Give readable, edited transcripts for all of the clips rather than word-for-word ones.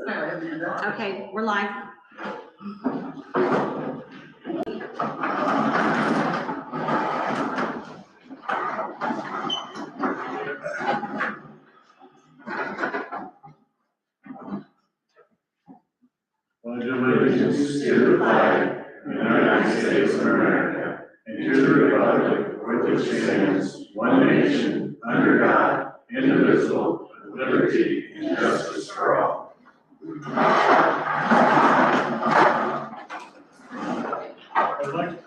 Okay, we're live. Pledge allegiance to the flag of the United States of America and to the republic for which it stands, one nation, under God, indivisible, with liberty and justice for all. I'd like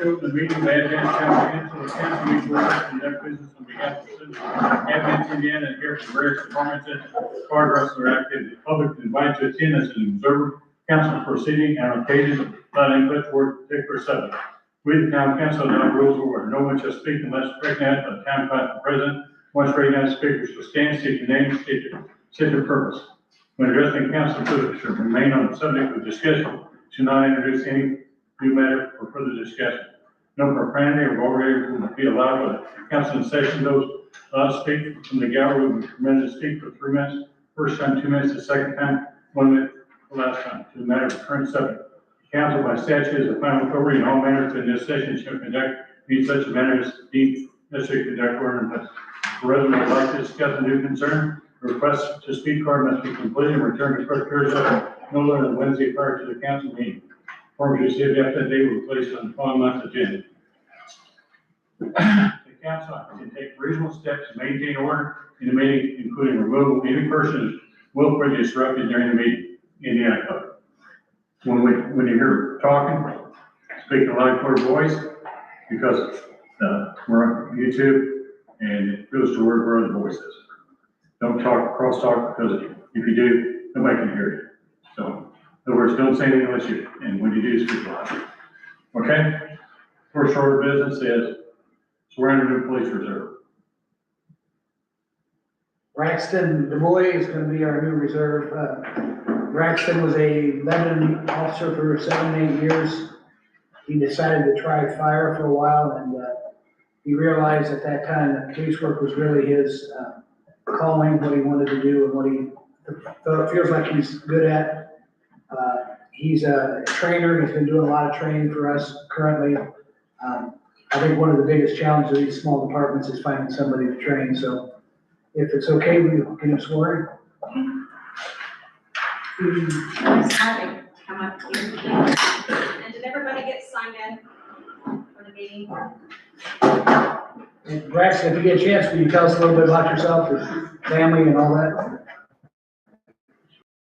to open the meeting of Advent County Council. The council meeting will conduct business on behalf of the citizens of Advent, Indiana, and here from various departments as part of their activity. The public is invited to attend as an observer council proceeding and on occasions without input toward a particular subject. We, the town council, adopt rules of order. No one shall speak unless recognized by the town council president. Once recognized, speakers shall stand, state your name, state your purpose. When addressing council, visitors should remain on the subject of discussion. Should not introduce any new matter for further discussion. No profanity or vulgarity will be allowed by the council in session. Those allowed to speak from the gallery will be permitted to speak for 3 minutes. First time, 2 minutes. The second time, 1 minute. The last time to the matter of current subject. The council by statute is the final authority in all matters in this session shall conduct in such a manner as deemed necessary to conduct ordinance. The resident would like to discuss a new concern. The request to speak card must be completed and returned to clerk Thursday, no later than Wednesday prior to the council meeting. Forms received after that date will be placed on the following month's agenda. The council can take reasonable steps to maintain order in the meeting, including removal of any person who will willfully disrupted during the meeting. Indiana code. When you hear talking, speak in a loud, clear voice, because we're on YouTube and it goes to where the voice is. Don't talk, cross talk, because if you do, nobody can hear you. So, in other words, don't say anything unless you, and when you do, speak loud. Okay? First order of business is swearing a new police reserve. Braxton DuBois is going to be our new reserve. Braxton was a Lebanon officer for 7, 8 years. He decided to try fire for a while, and he realized at that time that police work was really his calling, what he wanted to do and what he feels like he's good at. He's a trainer. He's been doing a lot of training for us currently. I think one of the biggest challenges of these small departments is finding somebody to train. So if it's okay, we can get him sworn. Come up here. And did everybody get signed in for the meeting? And Braxton, if you get a chance, will you tell us a little bit about yourself, your family and all that?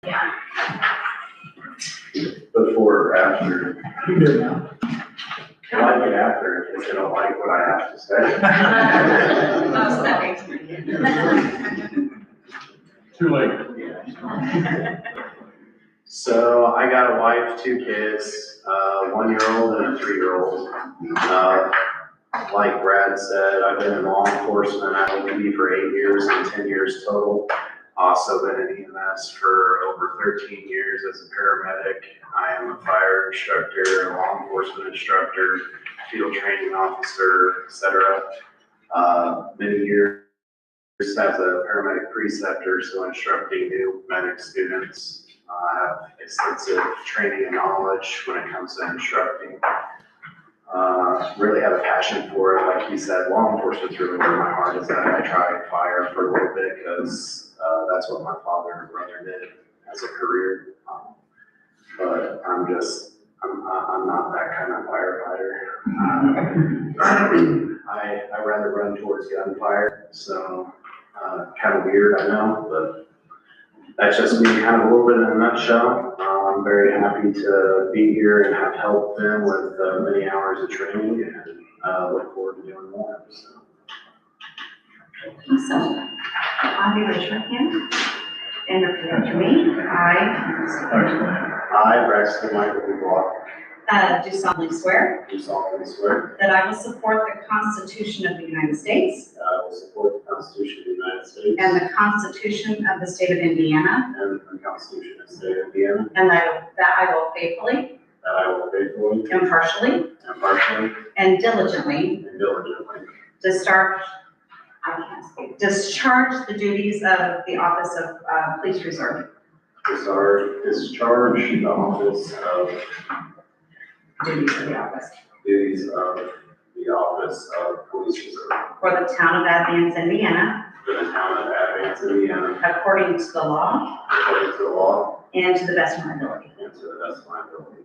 Yeah. Before or after? You do it now. I like it after, in case I don't like what I have to say. Most that makes me. Too late. So I got a wife, 2 kids, 1-year-old and a 3-year-old. Like Brad said, I've been in law enforcement at OPD for 8 years and 10 years total. Also been in EMS for over 13 years as a paramedic. I am a fire instructor, a law enforcement instructor, field training officer, etc. Many years as a paramedic preceptor, so instructing new medic students. I have extensive training and knowledge when it comes to instructing. Really have a passion for it. Like you said, law enforcement's really where my heart is at. I tried fire for a little bit because that's what my father and brother did as a career. But I'm not that kind of firefighter. I rather run towards gunfire, so kind of weird, I know, but that's just me kind of a little bit in a nutshell. I'm very happy to be here and have helped them with many hours of training and look forward to doing more. So. Awesome. Bobby, raise your hand and repeat after me. I, Braxton Michael Block, Do solemnly swear do solemnly swear that I will support the Constitution of the United States that I will support the Constitution of the United States and the Constitution of the State of Indiana, and the Constitution of the State of Indiana, and that I will faithfully, that I will faithfully, impartially, impartially, and diligently and diligently discharge the duties of the Office of Police Reserve discharge the office of duties of the office duties of the office of police reserve for the town of Advance, Indiana, for the town of Advance, Indiana, according to the law according to the law and to the best of my ability. and to the best of my ability.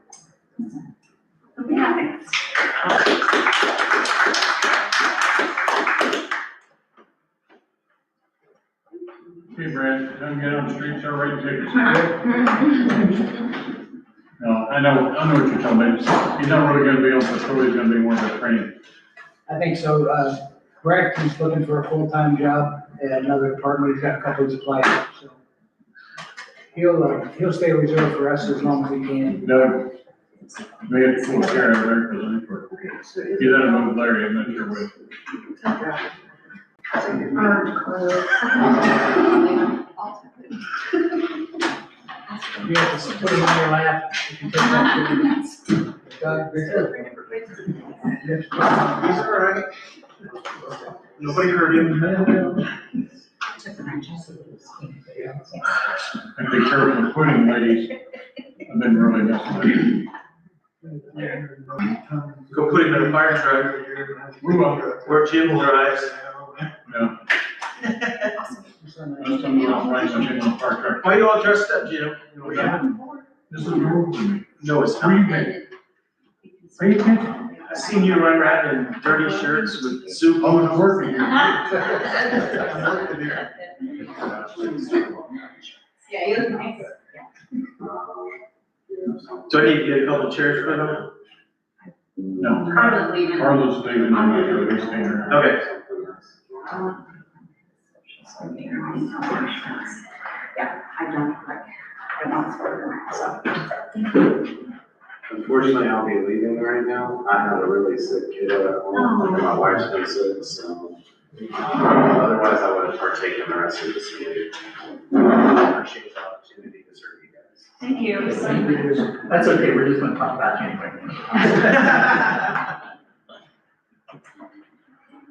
Okay, thanks. Hey, Brad, don't get on the street, start writing tickets. No, I know what you're talking about. He's not really gonna be on patrol, he's gonna be more of a trainer. I think so. Brett is looking for a full-time job at another department. He's got a couple he's applied for, so. He'll stay reserved for us as long as he can. Doug, we had to take care of there, because he's out of move Larry, I'm not sure what. You have to put him on your lap. If you take that. Doug, He's all right. Nobody hurt him. And be careful of quitting, ladies. I've been really messing Go put him in a fire truck with where Jim drives. No, that's something else, right, I'm in the park truck. Why you all dressed up, Jim? This is normal for me. No, it's Where you not. been? Pay attention. I seen you run around in dirty shirts with soup. I was working. Yeah, you look nice. Do I need to get a couple chairs for them? No, Carla's leaving. Carlos leaving, I'm not sure he's staying here. Okay. Yeah, I don't so. Unfortunately, I'll be leaving right now. I have a really sick kiddo at home, and my wife's been sick, so. Otherwise, I would have partaken the rest of this meeting. I appreciate the opportunity to serve you guys. Thank you. That's okay, we're just gonna talk about you anyway.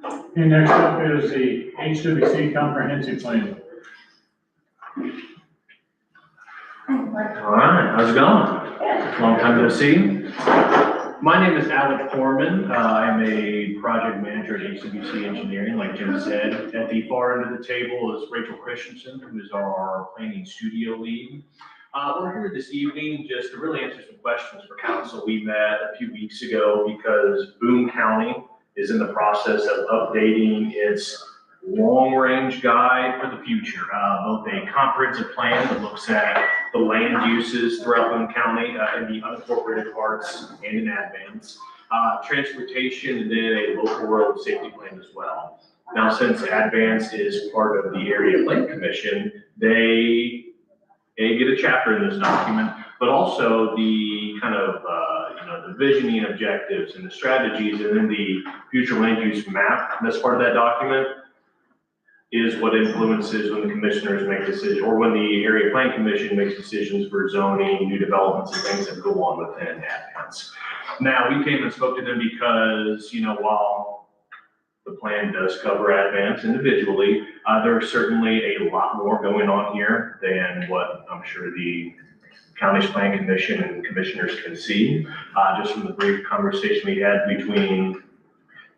Okay, next up is the HWC comprehensive plan. All right, how's it going? Long time no see. My name is Alec Foreman. I'm a project manager at HWC Engineering, like Jim said. At the far end of the table is Rachel Christensen, who is our planning studio lead. We're here this evening just to really answer some questions for council. We met a few weeks ago because Boone County is in the process of updating its long-range guide for the future, both a comprehensive plan that looks at the land uses throughout Boone County in the unincorporated parts and in Advance, transportation, and then a local road safety plan as well. Now, since Advance is part of the Area Plan Commission, they get a chapter in this document, but also the kind of the visioning objectives and the strategies, and then the future land use map that's part of that document is what influences when the commissioners make decisions, or when the Area Plan Commission makes decisions for zoning, new developments, and things that go on within Advance. Now, we came and spoke to them because, while the plan does cover Advance individually, there's certainly a lot more going on here than what I'm sure the County's Plan Commission and commissioners can see. Just from the brief conversation we had between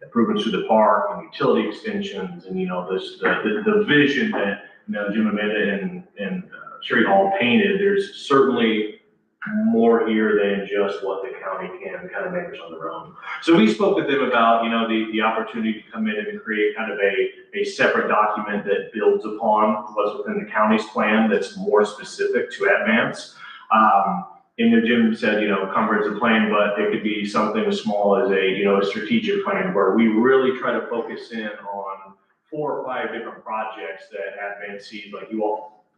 improvements to the park and utility extensions, and the vision that Jim Amanda and Sherry Hall painted. There's certainly more here than just what the county can kind of manage on their own. So we spoke with them about the opportunity to come in and create kind of a separate document that builds upon what's within the county's plan that's more specific to Advance. And Jim said, comprehensive plan, but it could be something as small as a strategic plan where we really try to focus in on 4 or 5 different projects that Advance sees, like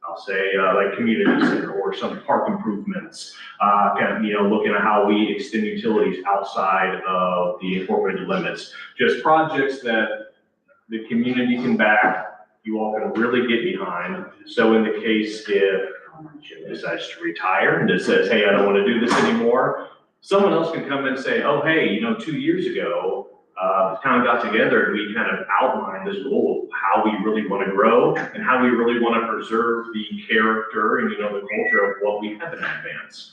I'll say, like community center or some park improvements, looking at how we extend utilities outside of the incorporated limits, just projects that the community can back, you all can really get behind. So in the case if Jim decides to retire and just says, hey, I don't want to do this anymore, someone else can come in and say, oh, hey, 2 years ago, the town got together and we kind of outlined this goal of how we really want to grow and how we really want to preserve the character and, the culture of what we have in Advance.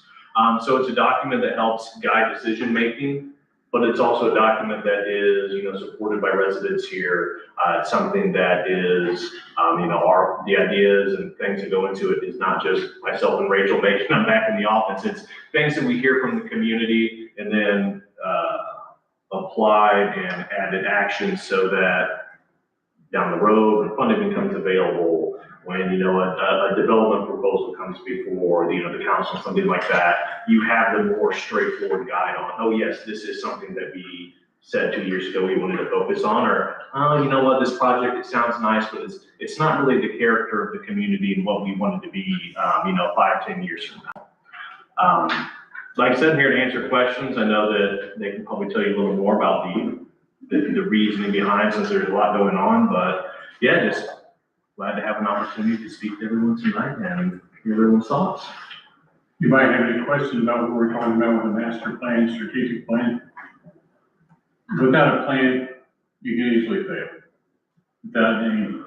So it's a document that helps guide decision-making, but it's also a document that is, supported by residents here. It's something that is, the ideas and things that go into it is not just myself and Rachel making them back in the office. It's things that we hear from the community and then applied and added action so that down the road, when funding becomes available, when, a development proposal comes before, the council, something like that, you have the more straightforward guide on, oh yes, this is something that we said 2 years ago we wanted to focus on, or, oh, this project, it sounds nice, but it's not really the character of the community and what we wanted to be, 5, 10 years from now. Like I said, I'm here to answer questions. I know that they can probably tell you a little more about the reasoning behind, since there's a lot going on, but yeah, just glad to have an opportunity to speak to everyone tonight and hear everyone's thoughts. You might have any questions about what we're talking about with the master plan, strategic plan. Without a plan, you can easily fail. Without any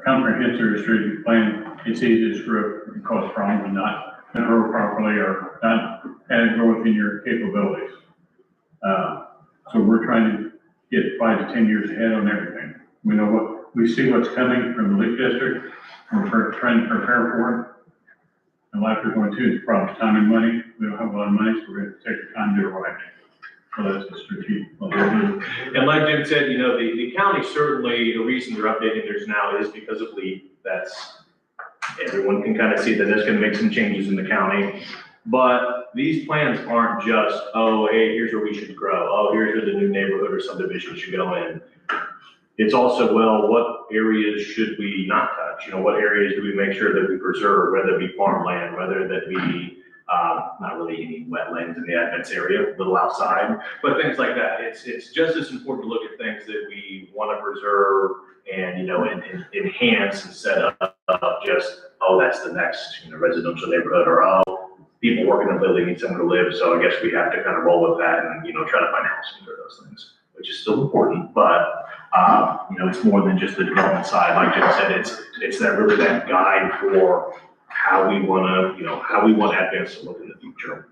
comprehensive strategic plan, it's easy to screw up and cause problems and not grow properly or not add growth in your capabilities. So we're trying to get 5 to 10 years ahead on everything. We see what's coming from the Lake District, and we're trying to prepare for it. And like we're going to, it's probably time and money. We don't have a lot of money, so we're going to take the time to do it right. So that's a strategic plan. And like Jim said, the county certainly, the reason they're updating theirs now is because of LEAP. Everyone can kind of see that that's going to make some changes in the county. But these plans aren't just, oh, hey, here's where we should grow. Oh, here's where the new neighborhood or subdivision should go in. It's also, well, what areas should we not touch? What areas do we make sure that we preserve, whether it be farmland, whether that be not really any wetlands in the Advance area, a little outside, but things like that. It's just as important to look at things that we want to preserve and, enhance instead of just, oh, that's the next, residential neighborhood, or, oh, people working in a building need somewhere to live. So I guess we have to kind of roll with that and, try to find housing for those things, which is still important, but it's more than just the development side. Like Jim said, it's that guide for how we want Advance to look in the future.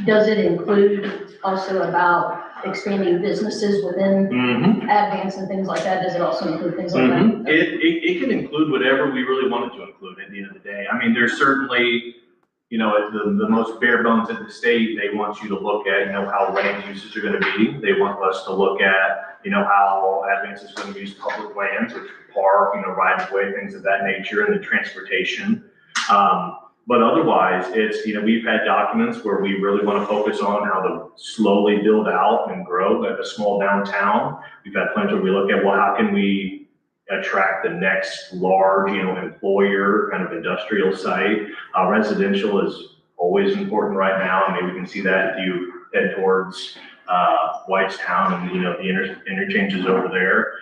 Does it include also about expanding businesses within Advance and things like that? Does it also include things like that? It can include whatever we really wanted to include at the end of the day. I mean, there's certainly, the most bare bones in the state, they want you to look at, how land uses are going to be. They want us to look at, how Advance is going to use public lands, which park, right of way, things of that nature, and the transportation. But otherwise, it's, we've had documents where we really want to focus on how to slowly build out and grow like a small downtown. We've had plans where we look at, well, how can we attract the next large, employer kind of industrial site. Residential is always important right now. I mean, we can see that if you head towards Whitestown and, the interchanges over there.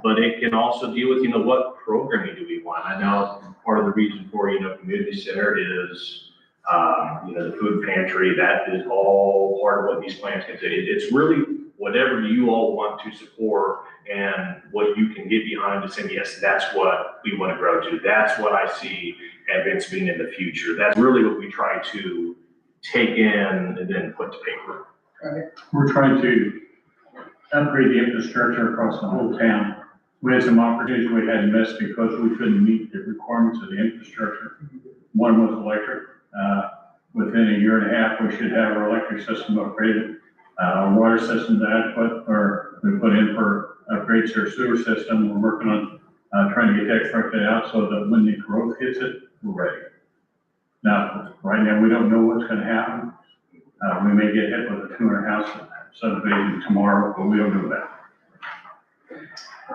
But it can also deal with, what programming do we want? I know part of the reason for, community center is, the food pantry. That is all part of what these plans can say. It's really whatever you all want to support and what you can get behind to say, yes, that's what we want to grow to. That's what I see Advance being in the future. That's really what we try to take in and then put to paper. We're trying to upgrade the infrastructure across the whole town. We had some opportunities we had missed because we couldn't meet the requirements of the infrastructure. One was electric. Within a year and a half, we should have our electric system upgraded. Water system that we put in for upgrades to our sewer system. We're working on trying to get that corrected out so that when the growth hits it, we're ready. Now, right now, we don't know what's going to happen. We may get hit with a 200-house subdivision tomorrow, but we don't know that.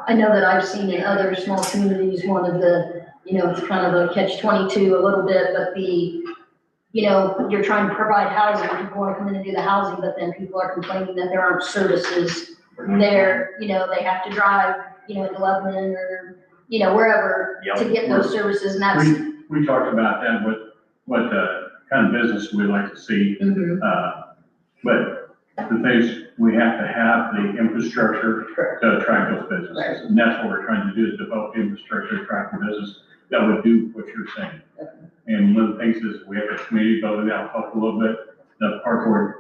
I know that I've seen in other small communities, one of the, it's kind of a catch-22 a little bit, but you're trying to provide housing, people want to come in and do the housing, but then people are complaining that there aren't services there. They have to drive, to Lebanon or, wherever to get those services, and that's. We talked about that, what kind of business we'd like to see. But the things, we have to have the infrastructure to attract those businesses. And that's what we're trying to do, is develop the infrastructure to attract the business that would do what you're saying. And one of the things is we have a community building out, talk a little bit, the park board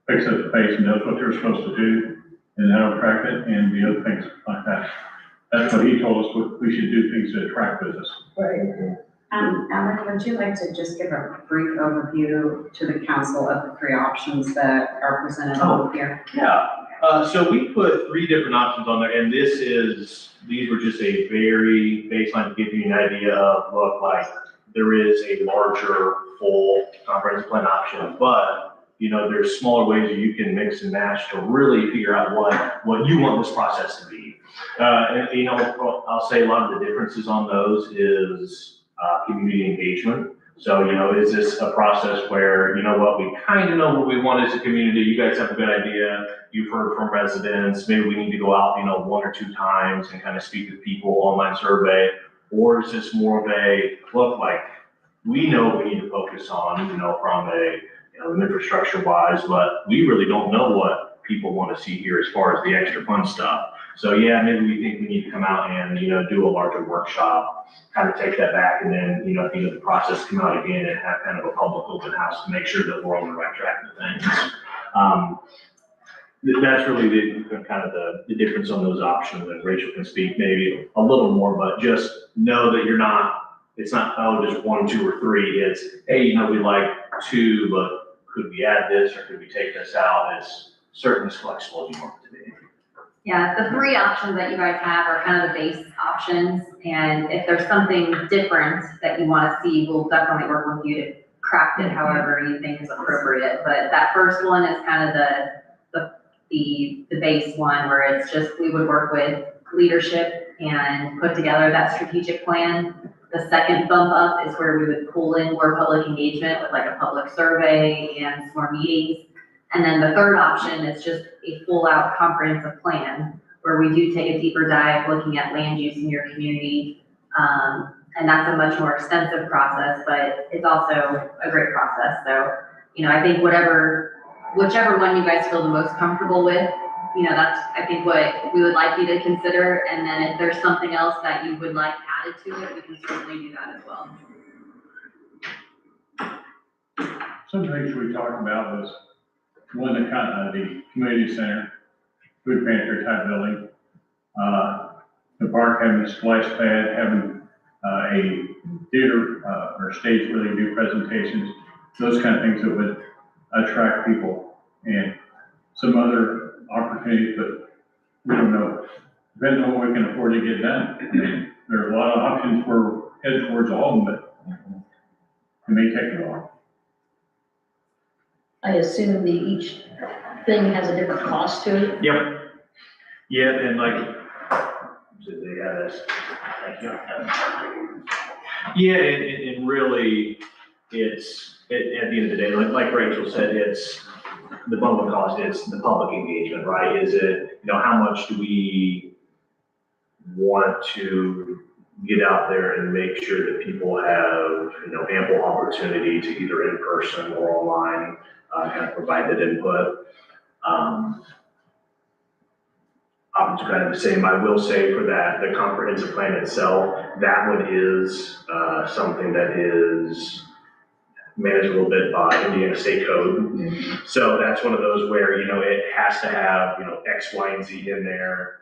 picks up the pace and knows what they're supposed to do, and that'll attract it, and the other things like that. That's what he told us, what we should do, things to attract business. Alan, would you like to just give a brief overview to the council of the three options that are presented here? Yeah, so we put 3 different options on there, and these were just a very baseline to give you an idea of, look, like, there is a larger, full comprehensive plan option, but, you know, there's smaller ways that you can mix and match to really figure out what you want this process to be. And, you know, I'll say a lot of the differences on those is, community engagement. So, you know, is this a process where, you know what, we kind of know what we want as a community, you guys have a good idea, you've heard from residents, maybe we need to go out, you know, 1 or 2 times and kind of speak with people, online survey, or is this more of a, look, like, we know what we need to focus on, you know, from a, you know, infrastructure wise, but we really don't know what people want to see here as far as the extra fun stuff. So yeah, maybe we think we need to come out and, you know, do a larger workshop, kind of take that back, and then, you know, at the end of the process, come out again and have kind of a public open house to make sure that we're on the right track with things. That's really the kind of the difference on those options, and Rachel can speak maybe a little more, but just know that it's not, oh, just 1, 2, or 3. It's, hey, you know, we like 2, but could we add this or could we take this out? It's certainly as flexible as you want it to be. Yeah, the 3 options that you guys have are kind of the base options, and if there's something different that you want to see, we'll definitely work with you to craft it however you think is appropriate. But that first one is kind of the base one, where it's just, we would work with leadership and put together that strategic plan. The second bump up is where we would pull in more public engagement with like a public survey and some more meetings. And then the third option is just a full out comprehensive plan, where we do take a deeper dive looking at land use in your community. And that's a much more extensive process, but it's also a great process. So, you know, I think whichever one you guys feel the most comfortable with, you know, that's, I think, what we would like you to consider. And then if there's something else that you would like added to it, we can certainly do that as well. Some things we talked about was one, the community center, food pantry type building. The park having a splash pad, having a theater or stage where they do presentations, those kind of things that would attract people, and some other opportunities, but we don't know. Depends on what we can afford to get done. I mean, there are a lot of options we're headed towards all of them, but it may take a while. I assume each thing has a different cost to it. Yep. Yeah, and like, did they have this? Thank you. Yeah, it really, it's, at the end of the day, like Rachel said, it's the bundle cost, it's the public engagement, right? Is it, you know, how much do we want to get out there and make sure that people have, you know, ample opportunity to either in person or online kind of provide that input. I'm kind of the same. I will say for that, the comprehensive plan itself, that one is something that is managed a little bit by Indiana State Code. Mm-hmm. So that's one of those where, you know, it has to have, you know, X, Y, and Z in there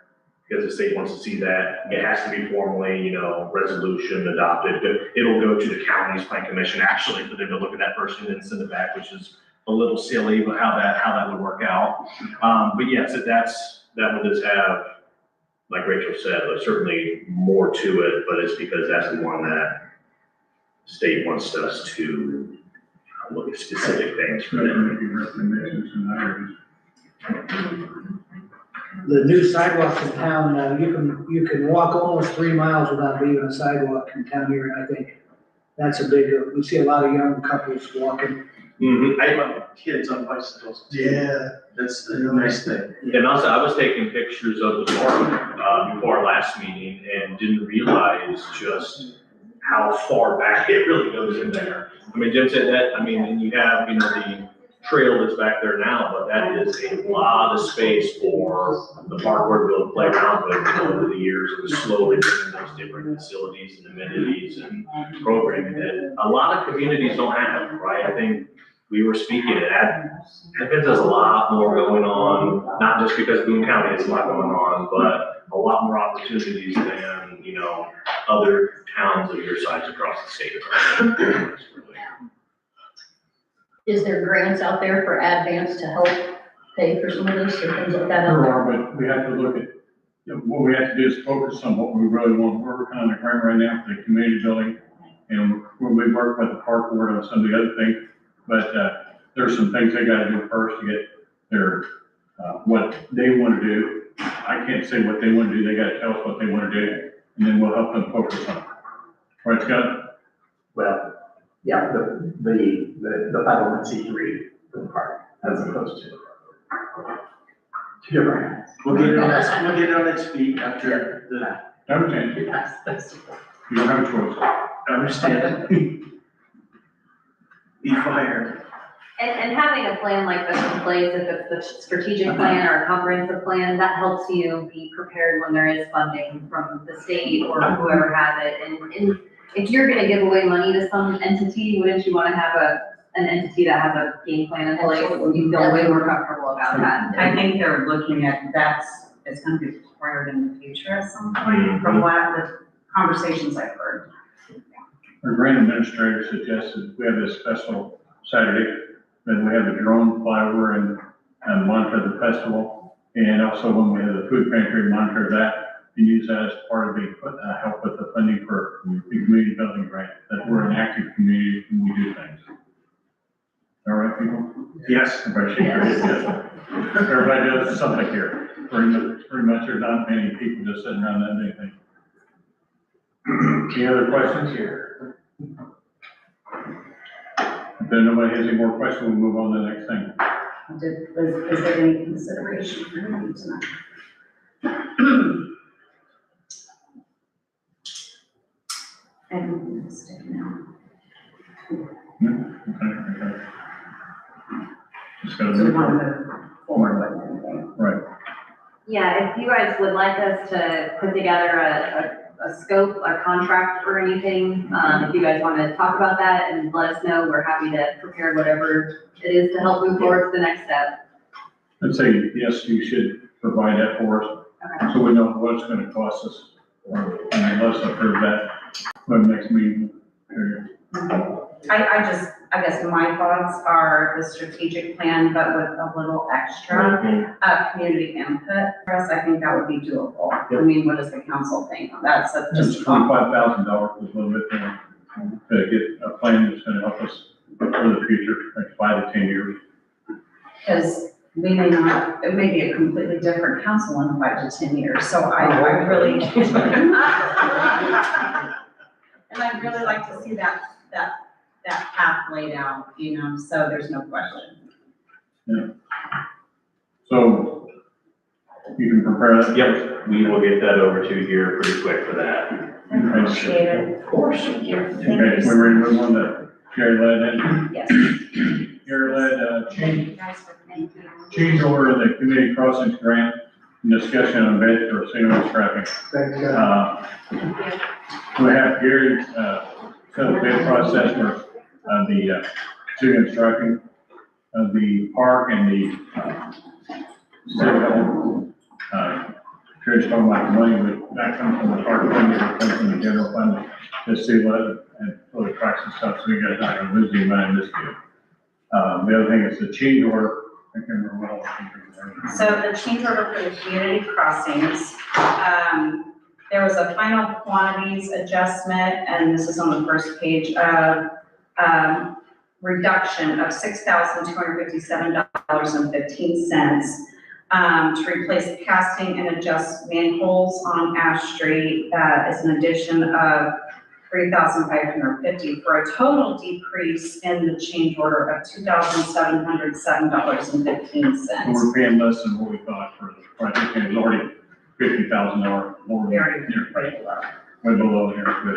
because the state wants to see that. It has to be formally, you know, resolution adopted. But it'll go to the county's plan commission actually for them to look at that first and then send it back, which is a little silly, but how that would work out. But yes, that one does have, like Rachel said, there's certainly more to it, but it's because that's the one that the state wants us to look at specific things for them. The new sidewalks in town, you can walk almost 3 miles without leaving a sidewalk in town here, and I think that's a big, we see a lot of young couples walking. Mm-hmm. I love kids on bicycles. Yeah, that's the nice thing. And also, I was taking pictures of the park before our last meeting and didn't realize just how far back it really goes in there. I mean, Jim said that, I mean, and you have, you know, trail that's back there now, but that is a lot of space for the park board to be able to play around with, over the years, and slowly bringing those different facilities and amenities and programming that a lot of communities don't have, right? I think we were speaking at Advent has a lot more going on, not just because Boone County has a lot going on, but a lot more opportunities than, you know, other towns of your size across the state. Is there grants out there for Advance to help pay for some of this or things like that? There are, but we have to look at, you know, what we have to do is focus on what we really want. We're working on a grant right now for the community building, and we work with the park board on some of the other things, but, there's some things they gotta do first to get their, what they wanna do. I can't say what they wanna do, they gotta tell us what they wanna do, and then we'll help them focus on it. Right, Scott? Well, yeah, the 501c3 for the park, as opposed to two different. We'll get it on its feet after the, Understand, Yes, that's. you don't have a choice. understand. Be fired. And having a plan like this in place, if it's the strategic plan or a comprehensive plan, that helps you be prepared when there is funding from the state or whoever has it. And if you're gonna give away money to some entity, wouldn't you wanna have an entity that has a game plan in place? You feel way more comfortable about that. I think they're looking at, it's gonna be required in the future at some point, from what the conversations I've heard. Our grant administrator suggested we have this special Saturday, then we have a drone flyover and monitor the festival. And also when we have the food pantry, monitor that and use that as part of the, help with the funding for the community building grant, that we're an active community and we do things. All right, people? Yes. Everybody shake their head, yes. Everybody does something here. Pretty much there's not many people just sitting around that anything. Any other questions here? If there nobody has any more questions, we'll move on to the next thing. Is there any consideration for me tonight? And stick now. Okay. Just gotta So we move want on. to move forward with anything. Right. Yeah, if you guys would like us to put together a scope, a contract or anything, if you guys want to talk about that and let us know, we're happy to prepare whatever it is to help move forward to the next step. I'd say, yes, you should provide that for us, Okay. so we know what it's gonna cost us. And let us approve that for the next meeting. I guess my thoughts are the strategic plan, but with a little extra, community input for us, I think that would be doable. I mean, what does the council think? That's Just just. $25,000 is a little bit there to get a plan that's gonna help us for the future, like 5 to 10 years. Because we may not, it may be a completely different council in 5 to 10 years, so I really. And I'd really like to see that path laid out, you know, so there's no question. So you can prepare that? Yep, we will get that over to you here pretty quick for that. Appreciate it. Of course. Thank you. Okay, we're ready to move on to Gary Led then. Yes. Gary Led, Thank you guys for thinking. change order the community crossings grant and discussion on bid for single scrapping. Thanks, We have Gary, kind of bid process for, the, single striping of the park and the, city hall. Gary's talking about the money, but that comes from the park fund, it comes from the general fund, to see what, and for the tracks and stuff, so you guys not gonna lose any money in this deal. The other thing is the change order, I can't remember what all the change So the change order for the community crossings, there was a final quantities adjustment, and this is on the first page, of, reduction of $6,257.15, to replace the casting and adjust manholes on Ash Street. That is an addition of $3,550 for a total decrease in the change order of $2,707.15. We're paying less than what we thought for the project, and it was already $50,000 more. Very, Way very low. below here, but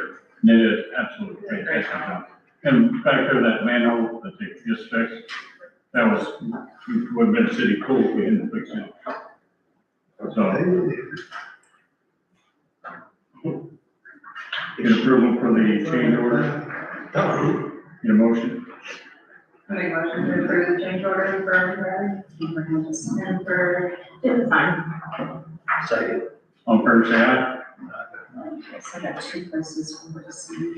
it is absolutely fantastic. And back there, that manhole that they just fixed, that was, would have been a city pool if we hadn't fixed it. So. Get approval for the change order. Get a motion. Make motion to approve the change order for Abraham and for design. Second. All in favor, say aye. Okay, so I got two places for the sign.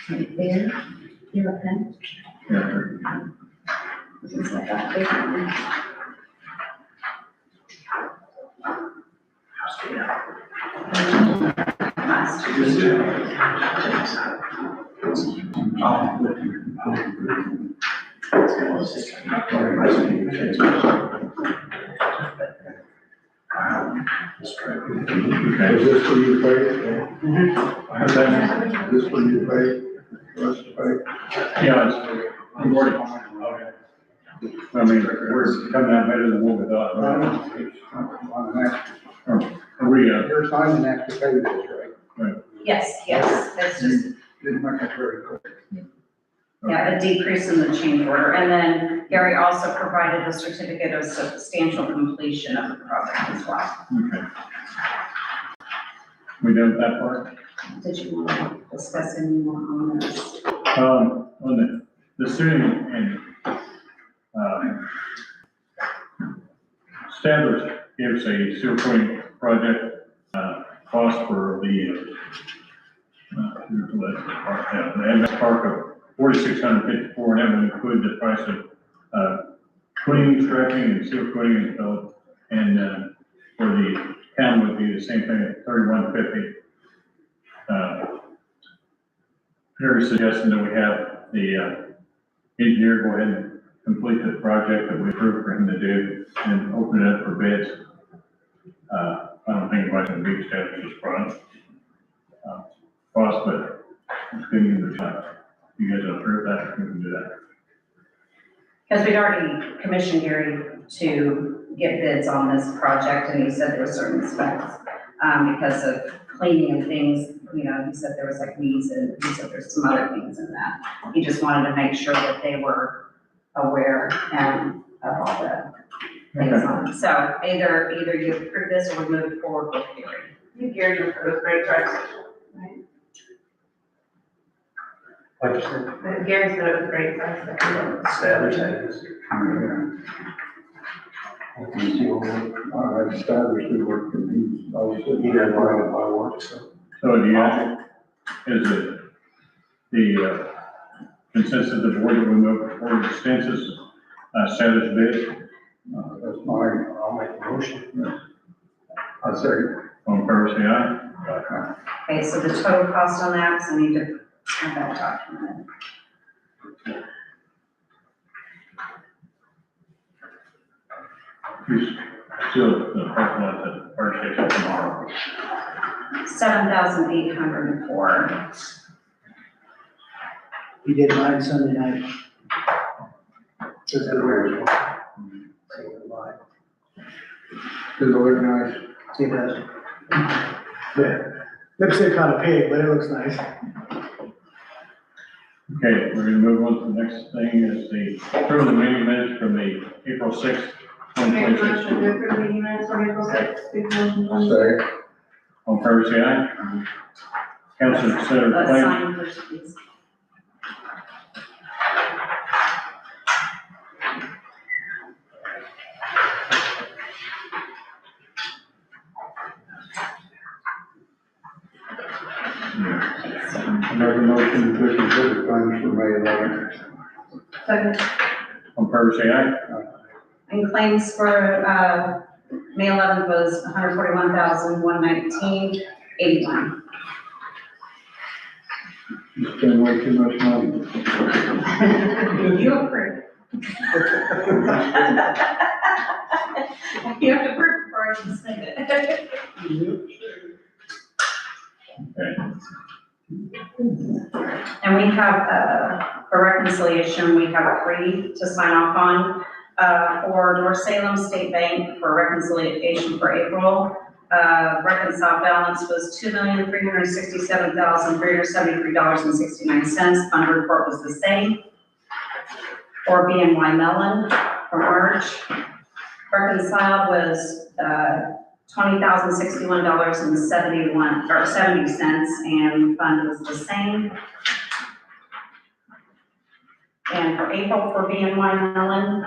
Right there, you have a pen? Yeah. This is like that big one. Last. Okay. Is this for you to pay? What's that? Is this for you to pay? For us to pay? Yeah, it's, I'm already, okay. I mean, we're coming out better than what we thought. Are we, You're signing that to pay this, right? Yes, yes, that's just, Didn't make it very quick. yeah, a decrease in the change order. And then Gary also provided a certificate of substantial completion of the project as well. okay. We done with that part? Did you want to discuss any more on this? On the city and, Stadler's gives a sewer coating project, cost for the MS Park of $4,654, and that would include the price of, cleaning, striping, and sewer coating and fill, and, for the town would be the same thing at $3,150. Perry suggesting that we have the, engineer go ahead and complete the project that we approved for him to do and open it up for bids. I don't think anybody's gonna be established this project. Cost, but it's giving you the shot. You guys approve that, we can do that. Because we'd already commissioned Gary to get bids on this project, and he said there were certain specs, because of cleaning and things, you know, he said there was like weeds, and he said there's some other things in that. He just wanted to make sure that they were aware of all the things on it. So either you approve this or we move forward with Gary. Gary approved great trucks. Like you said, Gary said it was great trucks. establish I had established we worked for me. I was He does work my work, so. So do you, is it the consensus of the board that we move forward with census, status bid? That's mine. I'll make a motion. I second. On favor, say aye. Okay, so the total cost on that, because I need to have that documented. Who's still the parking lot at the fire station tomorrow? 7,804. He did mine Sunday night. Does it look nice? It does. Yeah. Lipstick on a pig, but it looks nice. Okay, we're gonna move on to the next thing is the approval of the meeting minutes from the April 6th, 2026. Second. On favor, say aye. Council consider Let's claim. sign first, please. Make a motion to consider claims for May 11th. Second. On favor, say aye. And claims for, May 11th was 141,119.81. You spend way too much money. You approve. You have to approve before I can send it. Okay. And we have, for reconciliation, we have 3 to sign off on. For North Salem State Bank for reconciliation for April, reconciled balance was $2,367,373.69. Fund report was the same. For BNY Mellon for March, reconciled was $20,061.70, and fund was the same. And for April for BNY Mellon,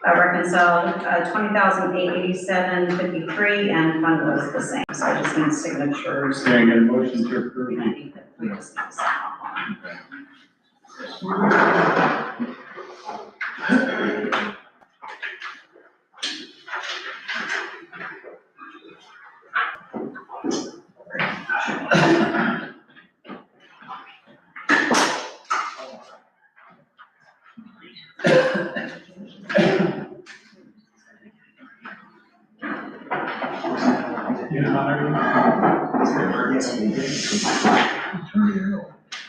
reconciled $20,887.53, and fund was the same. So I just need signatures. Can I get a motion to approve? We don't need to- we just need to sign off on it.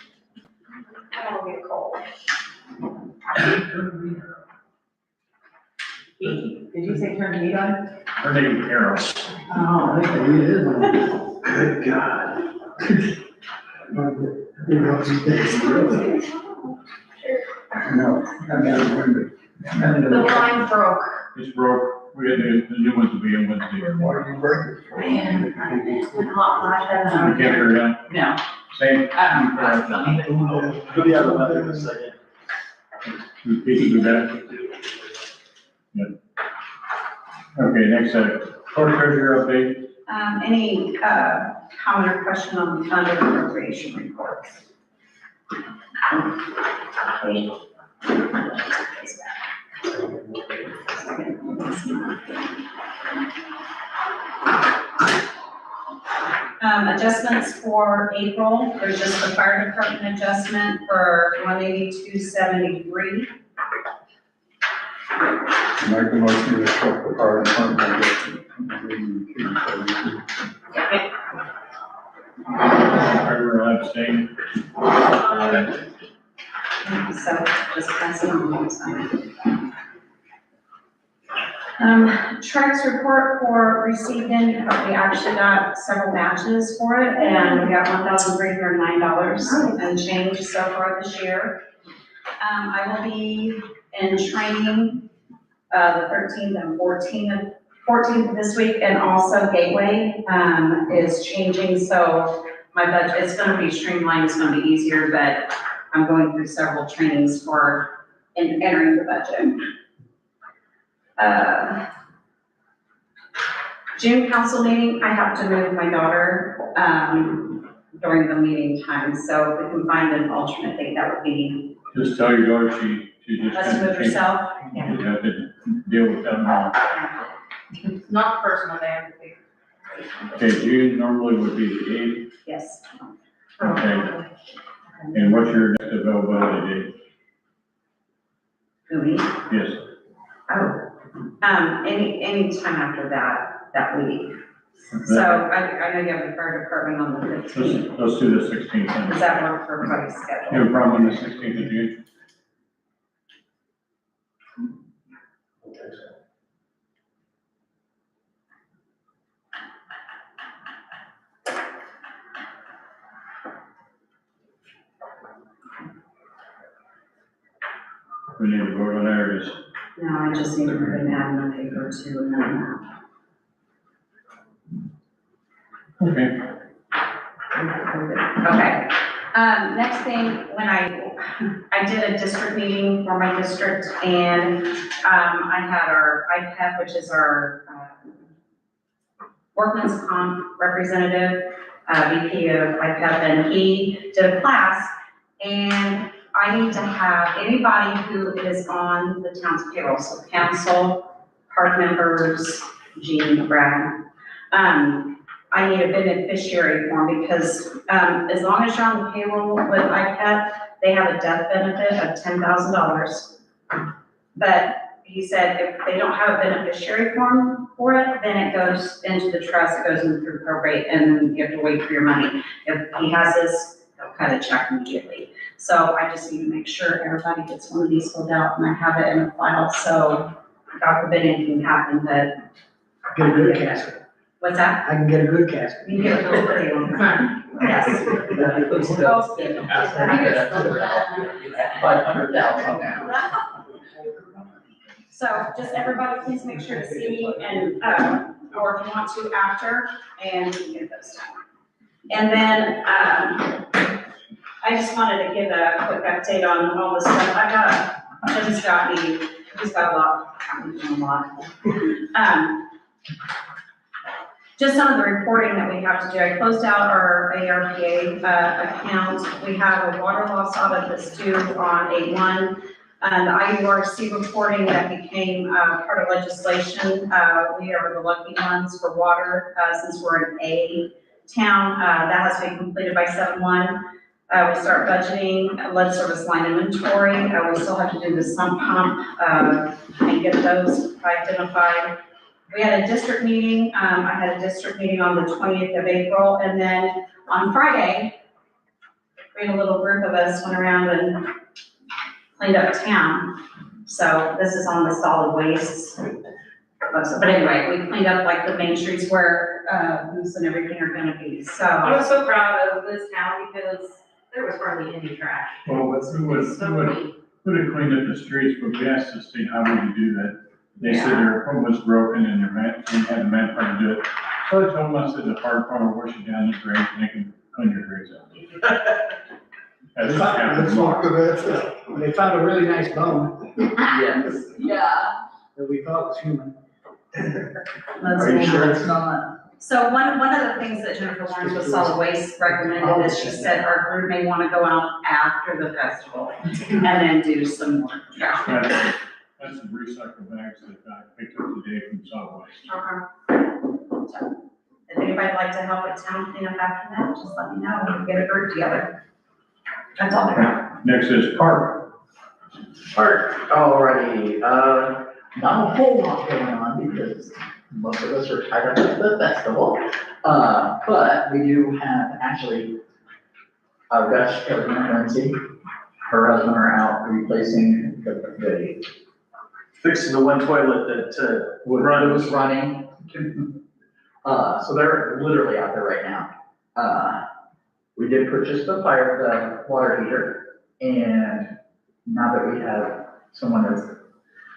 That'll get cold. Did you say turn the heat on? Her name is Carol. Oh, Good God. No, I'm not remember. the line broke. It's broke. We had the new ones will be on Wednesday. Why did you break it? Man, hot flash, You can't figure it out. No. Same. We'll be out of weather in a second. Repeat it with that. Yep. Okay, next, court treasurer update. Any comment or question on the fund appropriation reports? Adjustments for April, there's just the fire department adjustment for 182.73. Make a motion to accept the fire department. Treasurer abstain. So just pass it on. Trax report for received in, we actually got several matches for it, and we got $1,309 and change so far this year. I will be in training, the 13th and 14th this week, and also Gateway, is changing, so my budget, it's gonna be streamlined, it's gonna be easier, but I'm going through several trainings for entering the budget. June council meeting, I have to move my daughter, during the meeting time, so if we can find an alternate date, that would be, Just tell your daughter she just. let's move herself. You have to deal with that now. Not the first Monday, I'm thinking. Okay, June normally would be the 8th. Yes. Okay. And what's your next availability date? Who, me? Yes. Oh, any time after that week. So I know you have the fire department on the 15th. Let's do the 16th then. Does that work for everybody's You schedule? have a problem on the 16th of June? We need to vote on areas. No, I just need to put an ad in the paper too, and then Okay. Okay, next thing, when I did a district meeting for my district, and, I had our IPEP, which is our, workman's comp representative, VP of IPEP, and he did a class, and I need to have anybody who is on the town's payroll, so council, park members, Jean, Brad, I need a beneficiary form because, as long as you're on the payroll with IPEP, they have a death benefit of $10,000. But he said if they don't have a beneficiary form for it, then it goes into the trust, it goes in through probate, and you have to wait for your money. If he has this, they'll cut a check immediately. So I just need to make sure everybody gets one of these filled out and I have it in a file, so God forbid anything happen, but Get a good casket. What's that? I can get a good casket. You can get a really pretty one. Yes. So just everybody, please make sure to see me and, or if you want to after, and we can get those done. And then, I just wanted to give a quick update on all this stuff. Jim's got me, he's got a lot, I'm doing a lot. Just some of the reporting that we have to do. I closed out our ARPA account. We have a water loss audit that's due on 8/1. The IURC reporting that became part of legislation. We are the lucky ones for water since we're an A town. That has been completed by 7/1. We start budgeting lead service line inventory. We still have to do the sump pump and get those identified. We had a district meeting. I had a district meeting on the 20th of April, and then on Friday, we had a little group of us went around and cleaned up town. So this is on the solid waste. But anyway, we cleaned up like the main streets where booths and everything are gonna be, so. I was so proud of this town because there was hardly any trash. Well, who would clean up the streets, but we asked the state, how would you do that? They said their equipment was broken and their man, they had a man trying to do it. So I told them, I said, the fire department will wash it down the drain and they can clean your drains out. That's what happened. Let's look at that. They found a really nice bone Yes. Yeah. that we thought was human. Are you sure it's not? So one of the things that Jennifer Lawrence with solid waste recommended is she said our group may wanna go out after the festival and then do some more trash. That's the recycle bags that I picked up today from solid waste. So, if anybody'd like to help with town cleanup after that, just let me know, we can get a group together. That's all I got. Next is park. Alright, alrighty, not a whole lot going on because most of us are tied up at the festival. But we do have actually our Dutch President Lindsay, her husband are out replacing the Fixing the one toilet that, was running. So they're literally out there right now. We did purchase the water heater, and now that we have someone that's,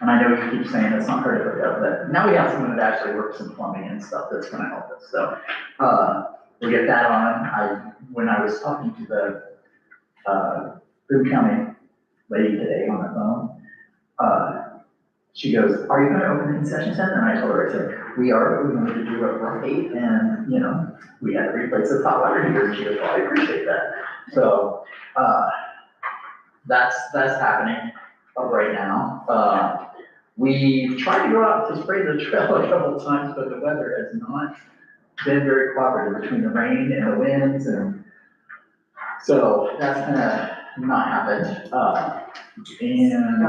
and I know you keep saying it's not hard to hook up, but now we have someone that actually works in plumbing and stuff that's gonna help us, so, we'll get that on. When I was talking to the, Boone County lady today on the phone, she goes, are you gonna open the concession center? And I told her, I said, we are, but we wanted to do it right, and, you know, we had to replace the hot water heater, and she goes, well, I appreciate that. So, that's happening right now. We've tried to go out to spray the trail a couple of times, but the weather has not been very cooperative between the rain and the winds, and so that's gonna not happen. And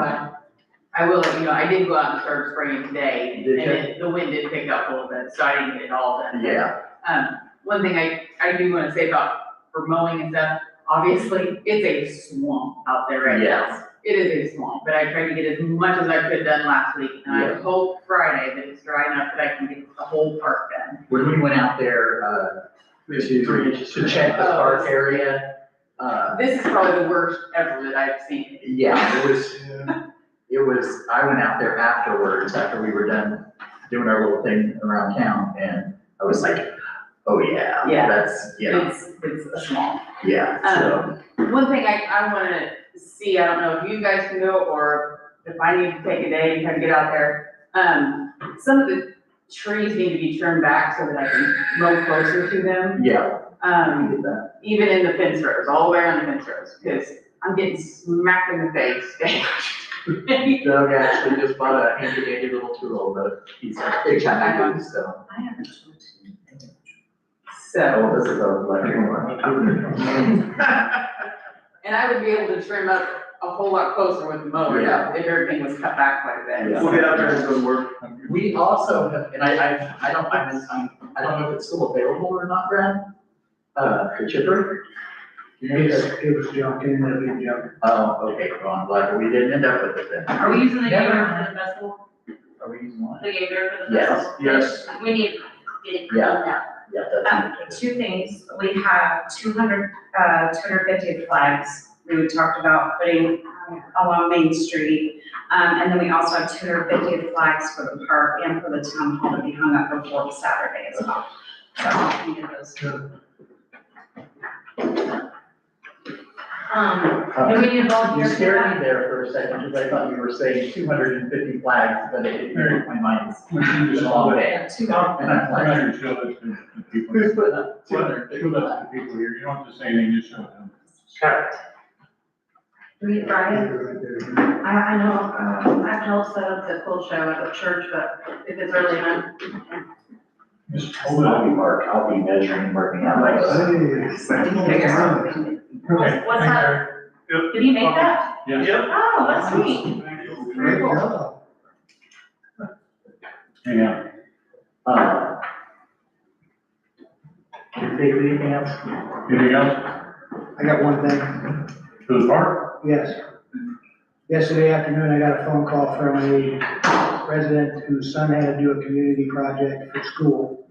I will let you know, I did go out and start spraying today, Did and then the wind did pick up a little bit, so I didn't get it all done. yeah, One thing I do wanna say about for mowing and stuff, obviously, it's a swamp out there right now. Yes. It is a swamp, but I tried to get as much as I could done last week, and I hope Friday that it's dry enough that I can get the whole park done. when we went out there, to check the park area, This is probably the worst ever that I've seen. yeah, it was, I went out there afterwards, after we were done doing our little thing around town, and I was like, oh yeah, Yeah. that's, It's a swamp. yeah, so, One thing I wanna see, I don't know if you guys can go, or if I need to take a day and kind of get out there. Some of the trees need to be turned back so that I can mow closer to them. yeah, we did that. Even in the fence rows, all the way around the fence rows, because I'm getting smacked in the face. Doug actually just bought a handy little tool, but he's a big time, so. I haven't. So, Oh, this is a lucky one. and I would be able to trim up a whole lot closer with the mower Yeah. if everything was cut back quite a bit. Yeah. we'll get out there and go to work. We also have, and I don't know if it's still available or not, Brad, the chipper. It was junk, and it'll be junk. Oh, okay, well, I'm glad that we didn't end up with it then. Are we using the Never. gator for the festival? Are we using one? The gator for the Yes. festival? Yes. We need get it cleaned up. Yeah, that's. Two things, we have 250 flags we talked about putting along Main Street. And then we also have 250 flags for the park and for the town hall to be hung up before Saturday as well. So I can get those two. Do we need a volunteer? You scared me there for a second, because I thought you were saying 250 flags, but it hit my mind. Just a long way. I'm not gonna show this to the people. Who's putting up Show 250 that flags? to people here, you don't have to say anything, just show them. Do we Friday? I know, I've helped set up the cool show at the church, but if it's early enough. Just hold it up. I'll be measuring, working out my. Okay, What's thank that? you. Did you make that? Yes. Oh, that's neat. Very cool. Yeah. Did they do anything else? Anything else? I got one thing. To the park? Yes. Yesterday afternoon, I got a phone call from a resident whose son had to do a community project for school.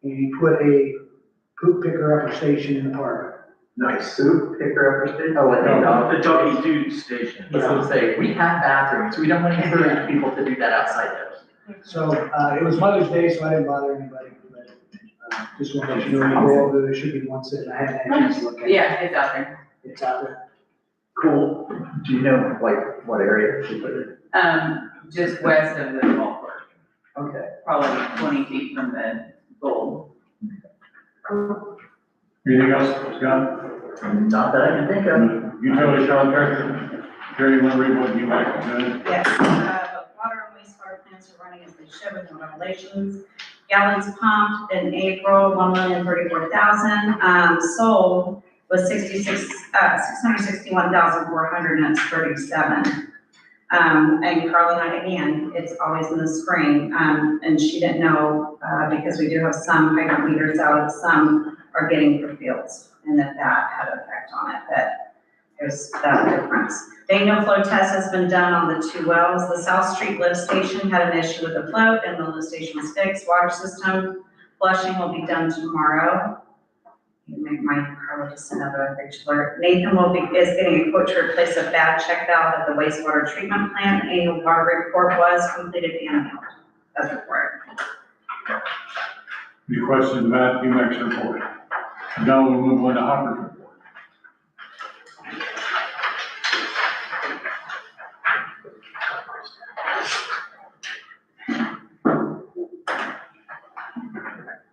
And he put a poop picker upper station in the park. Nice. Soup, picker upper station? Oh, what they The doggy dude station. I was gonna say, we have bathrooms, we don't want to encourage people to do that outside those. So, it was Mother's Day, so I didn't bother anybody, but, just wanted to let you know, when you go over there, there should be one sitting, I haven't had a chance to look at it. Yeah, it's out there. It's out there. Cool. Do you know, like, what area she put it? Just west of the golf course, Okay. probably 20 feet from the goal. Anything else, Scott? Not that I can think of. Utility contractor, Jerry, you wanna read what you like to do? Yes, water and wastewater plants are running as they should with no violations. Gallons pumped in April, 1,034,000. Sold was 661,400, and it's 37. And Carly and I, again, it's always in the spring, and she didn't know, because we do have some hydrant meters out, some are getting for fields, and that had an effect on it, that there's that difference. The annual flow test has been done on the 2 wells. The South Street lift station had an issue with the float, and the lift station was fixed. Water system flushing will be done tomorrow. Carla just sent out a picture. Nathan is getting a quote to replace a bad check valve at the wastewater treatment plant. The annual water report was completed and mailed as required. Any questions about UMAX report? Now we'll move on to Hopper's report.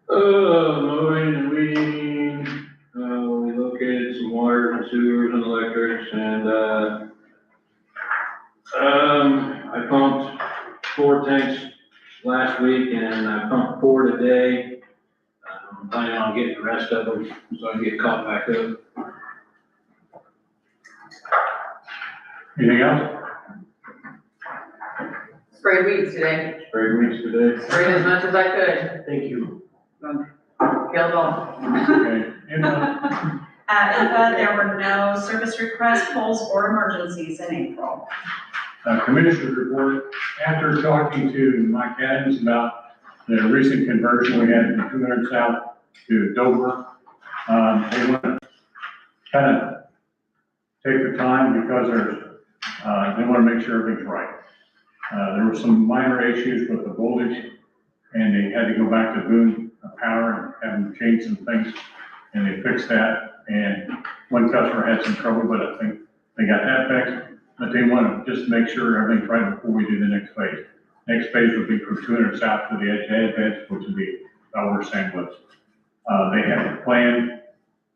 Mowing and weeding, we located some water and sewers and electrics, and, I pumped 4 tanks last week, and I pumped 4 today. I'm planning on getting the rest of them, so I can get caught back up. Anything else? Sprayed weeds today, Sprayed weeds today. sprayed as much as I could, Thank you. killed all. Okay. Anyone? INPA, there were no service requests, polls, or emergencies in April. Commissioner's report, after talking to Mike Adams about the recent conversion we had from 200 South to Dover, they want to kind of take the time because they want to make sure everything's right. There were some minor issues with the voltage, and they had to go back to Boone Power and have them change some things, and they fixed that. And one customer had some trouble, but I think they got that fixed. But they want to just make sure everything's right before we do the next phase. Next phase would be from 200 South to the edge, which would be where St. Louis. They have a plan,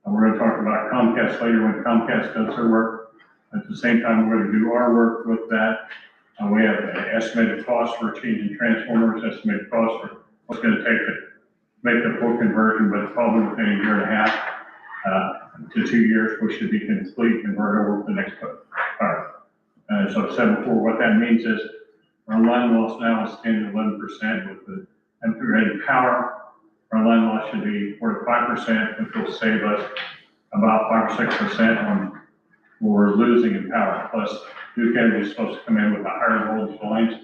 and we're gonna talk about Comcast later when Comcast does their work. At the same time, we're gonna do our work with that. We have an estimated cost for changing transformers, estimated cost for what's gonna take to make the full conversion, but probably within a year and a half to 2 years, we should be complete, convert over to the next part. So I said before, what that means is our line loss now is 10 to 11% with the integrated power. Our line loss should be 4 to 5%, which will save us about 5 or 6% on what we're losing in power. Plus, Duke Energy is supposed to come in with the higher voltage lines.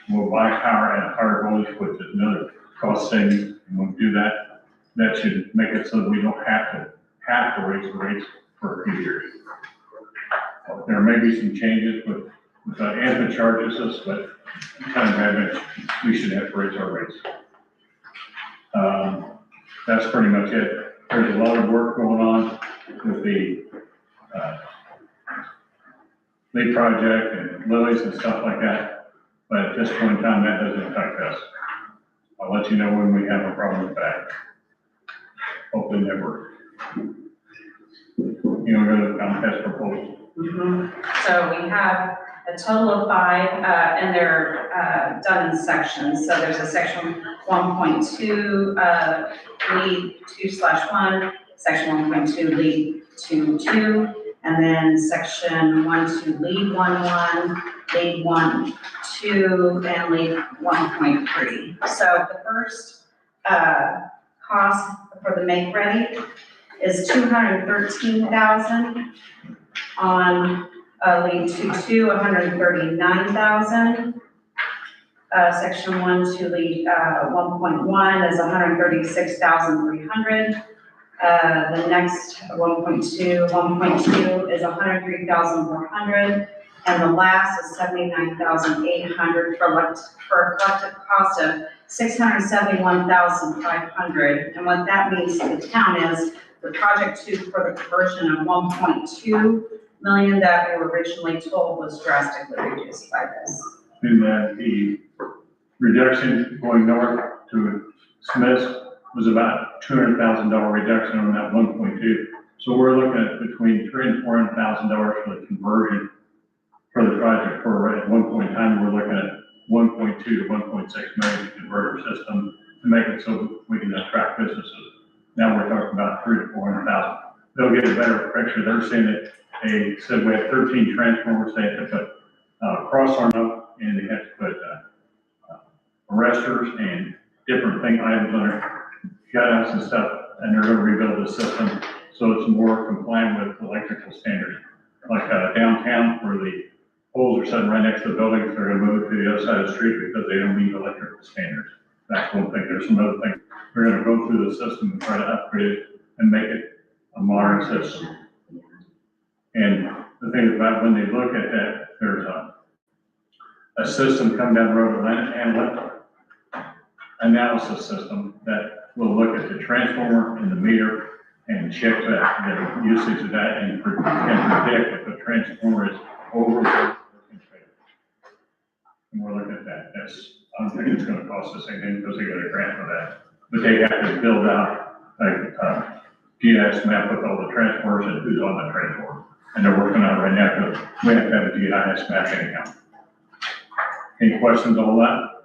We'll buy power at a higher voltage, which is another cost savings. And when we do that, that should make it so that we don't have to raise the rates for a few years. There may be some changes with ANFA charges us, but time having, we should have to raise our rates. That's pretty much it. There's a lot of work going on with the Lee project and lilies and stuff like that, but at this point in time, that doesn't affect us. I'll let you know when we have a problem with that. Hopefully never. You know, go to the contest proposal. So we have a total of 5, and they're done in sections. So there's a section 1.2, lead 2/1, section 1.2, lead 2/2, and then section 1.2, lead 1.1, lead 1.2, and lead 1.3. So the first cost for the make ready is $213,000. On lead 2.2, $139,000. Section 1.2, lead 1.1 is $136,300. The next 1.2 is $103,400. And the last is $79,800 for a collective cost of $671,500. And what that means to the town is the project 2 for the conversion of 1.2 million that we were originally told was drastically reduced by this. And that the reduction going north to Smith's was about $200,000 reduction on that 1.2. So we're looking at between $300,000 and $400,000 for the conversion for the project. For at one point in time, we're looking at 1.2 to 1.6 million converter system to make it so we can attract businesses. Now we're talking about $300,000 to $400,000. They'll get a better picture. They're saying that they said we have 13 transformers. They have to put cross arm up, and they have to put arresters and different items on their cutouts and stuff, and they're going to rebuild the system so it's more compliant with electrical standards. Like downtown, where the poles are sitting right next to the buildings, they're going to move it to the other side of the street because they don't meet electrical standards. That's one thing. There's some other things. We're going to go through the system and try to upgrade it and make it a modern system. And the thing about when they look at that, there's a system come down the road, an analysis system that will look at the transformer and the meter and check that, the usage of that, and predict if the transformer is overloaded. And we're looking at that. I don't think it's going to cost us anything because they got a grant for that. But they have to build out like GIS map with all the transformers and who's on the transformer. And they're working on it right now because we have to have a GIS map anyhow. Any questions on that?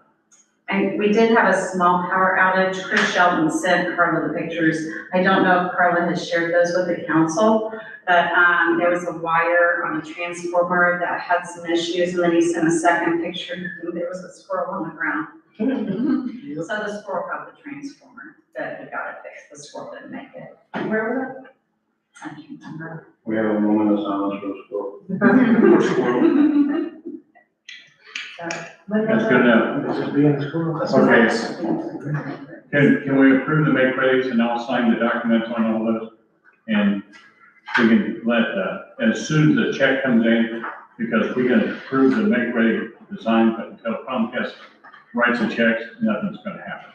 And we did have a small power outage. Chris Shelton sent Carla the pictures. I don't know if Carla has shared those with the council, but there was a wire on a transformer that had some issues, and then he sent a second picture, and there was a squirrel on the ground. So the squirrel got the transformer, that he got it fixed. The squirrel didn't make it. Where was it? I can't remember. We have a moment of silence for the squirrel. That's good enough. This is being squirrel. Okay. Can we approve the make readies and I'll sign the documents on all those? And we can let, as soon as the check comes in, because we can approve the make ready design, but until Comcast writes the checks, nothing's gonna happen.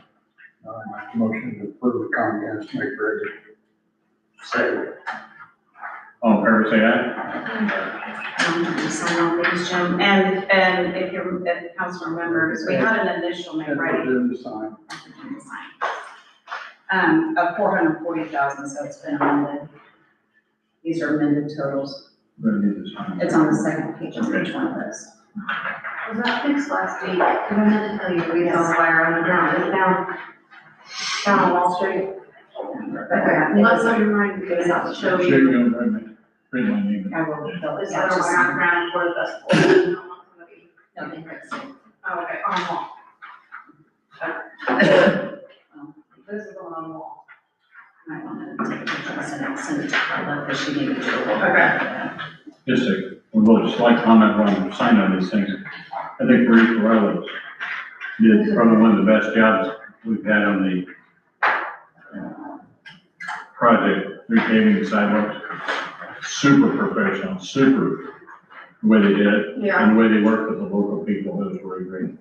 Motion to approve the Comcast make ready. Second. All in favor, say aye. Sign all these, Jim. And if the council remembers, we had an initial make ready. Doing the sign. Of 440,000, so it's been amended. These are amended totals. It's on the second page of each one of those. Was that fixed last week? I meant to tell you, we had a fire on the ground, down on Wall Street. Unless I'm right, because I'll show Sure, you. you don't read my name. I will fill Is it that out. a Just wire on the ground for the festival? No, they heard it. Oh, okay, on wall. This is the one on wall. I want to take a picture and send it to Carla, because she needed to. Okay. Just a, we'll just like comment on sign on these things. I think Marie Corello did probably one of the best jobs we've had on the project, repaving the sidewalks. Super professional, super, the way they did it. Yeah. And the way they worked with the local people, it was really great.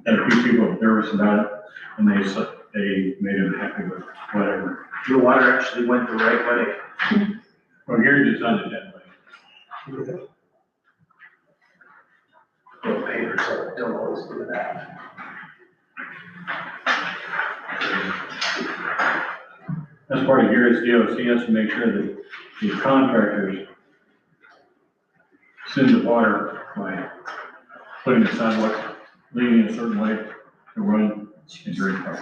Had a few people nervous about it, and they made them happy with whatever. The water actually went the right way. Well, Gary designed it that way. Well, papers don't always do that. That's part of Gary's deal, he has to make sure that the contractors send the water by putting the sidewalk, leading a certain way to run and drink from.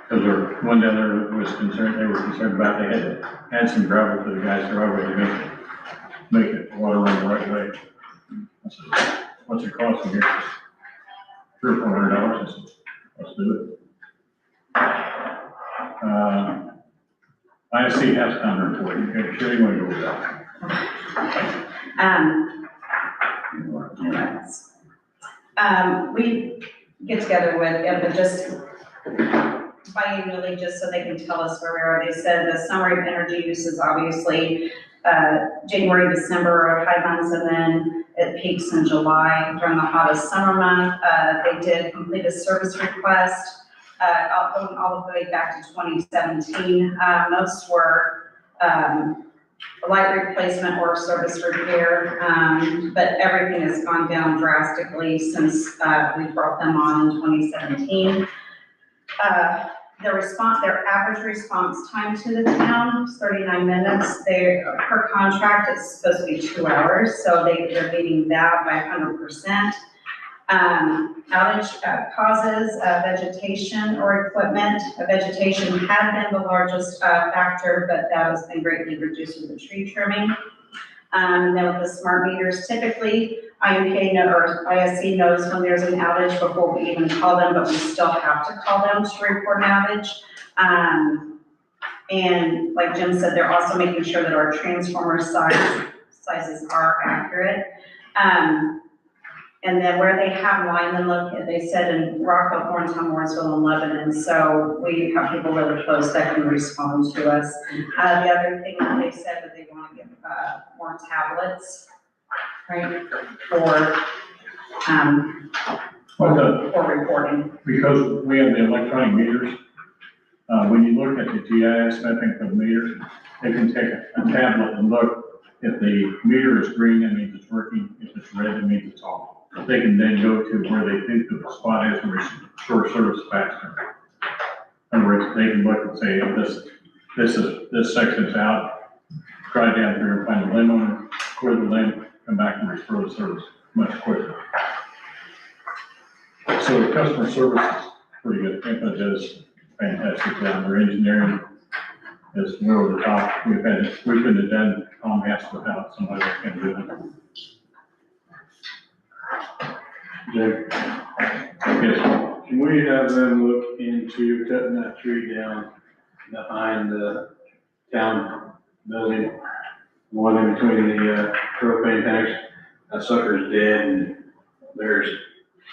Because there, one down there was concerned, they were concerned about, they had to add some gravel to the guy's driveway to make it water run the right way. I said, what's it costing here? $300 or $400. I said, let's do it. ISC has time report, okay, sure you want to go with that? We get together with them, but just biannually, just so they can tell us where we are. They said the summary of energy use is obviously, January, December are high months, and then it peaks in July during the hottest summer month. They did complete a service request, going all the way back to 2017. Most were, light replacement or service repair, but everything has gone down drastically since, we brought them on in 2017. Their average response time to the town is 39 minutes. Per contract, it's supposed to be 2 hours, so they're beating that by 100%. Outage causes vegetation or equipment. Vegetation had been the largest factor, but that has been greatly reduced with the tree trimming. Then with the smart meters, typically ISC knows when there's an outage before we even call them, but we still have to call them to report an outage. And like Jim said, they're also making sure that our transformer sizes are accurate. And then where they have linemen located, they said in Rockville, Thornton, Morrisville, and Lebanon, so we have people really close that can respond to us. The other thing that they said that they want to give more tablets, right, for reporting. Because we have the electronic meters, when you look at the GIS mapping for the meters, they can take a tablet and look. If the meter is green, that means it's working. If it's red, it means it's off. They can then go to where they think the spot is and restore service faster. In other words, they can look and say, oh, this section's out, drive down through and find the limb owner, clear the limb, come back and restore the service much quicker. So the customer service is pretty good. IMPA does fantastic job. Their engineering is way over the top. We couldn't have done Comcast without somebody that can do it. Jake, Yes, can we have them look into cutting that tree down behind the town building? One in between the propane tanks, that sucker's dead and there's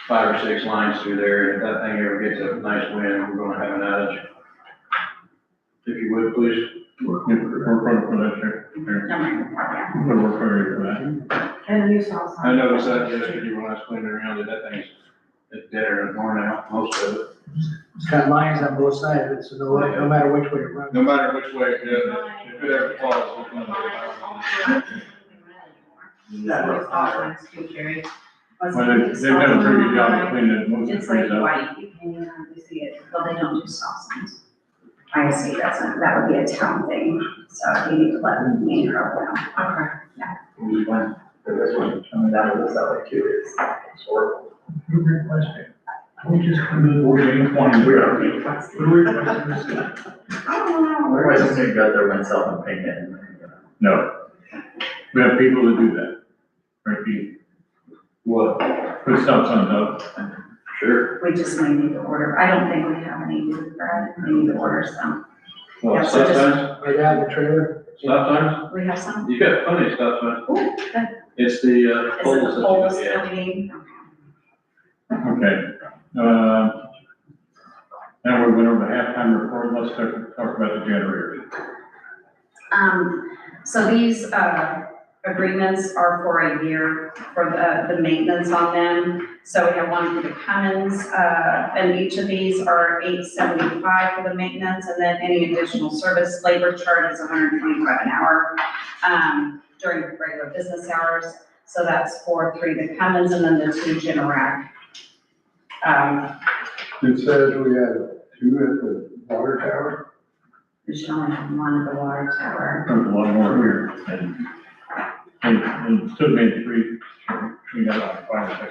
5 or 6 lines through there. If that thing ever gets a nice wind, we're gonna have an outage. If you would, please. we're for that, sure. We'll work for that. And you saw some. I noticed that yesterday when I was cleaning around it, that thing's, it's deader and worn out, most of it. It's got lines on both sides of it, so no matter which way it runs. No matter which way it goes, if it ever falls, it's gonna be out. Well, they've done a pretty good job of cleaning it, most of the It's like trees up. white, you can't even hardly see it, well, they don't do stop signs. I see, that would be a town thing, so you need to let me know. Okay. We went for this one, I mean, that was like 2 years. Historical. Great question. We just come to the board meeting 20. We are. I don't know. Otherwise, I'm gonna go there myself and paint it. No. We have people that do that. Right, Pete? What? Put stop signs up. Sure. We just may need to order, I don't think we have any, we need to order some. Well, Yeah, so stop just- signs, Right out of the trailer. stop signs, We have some? you got plenty of stop signs. Ooh, good. It's the Is it poles the that you poles get. that we need? Okay. Now we went over the halftime report, let's talk about the generators. So these, agreements are for a year for the maintenance on them. So we have one for the Cummins, and each of these are $875 for the maintenance, and then any additional service labor charge is $125 an hour, during regular business hours. So that's for 3 the Cummins and then the 2 Generac. It says we have 2 at the water tower. We should only have 1 at the water tower. There's a lot more here, and still made 3, we got like 5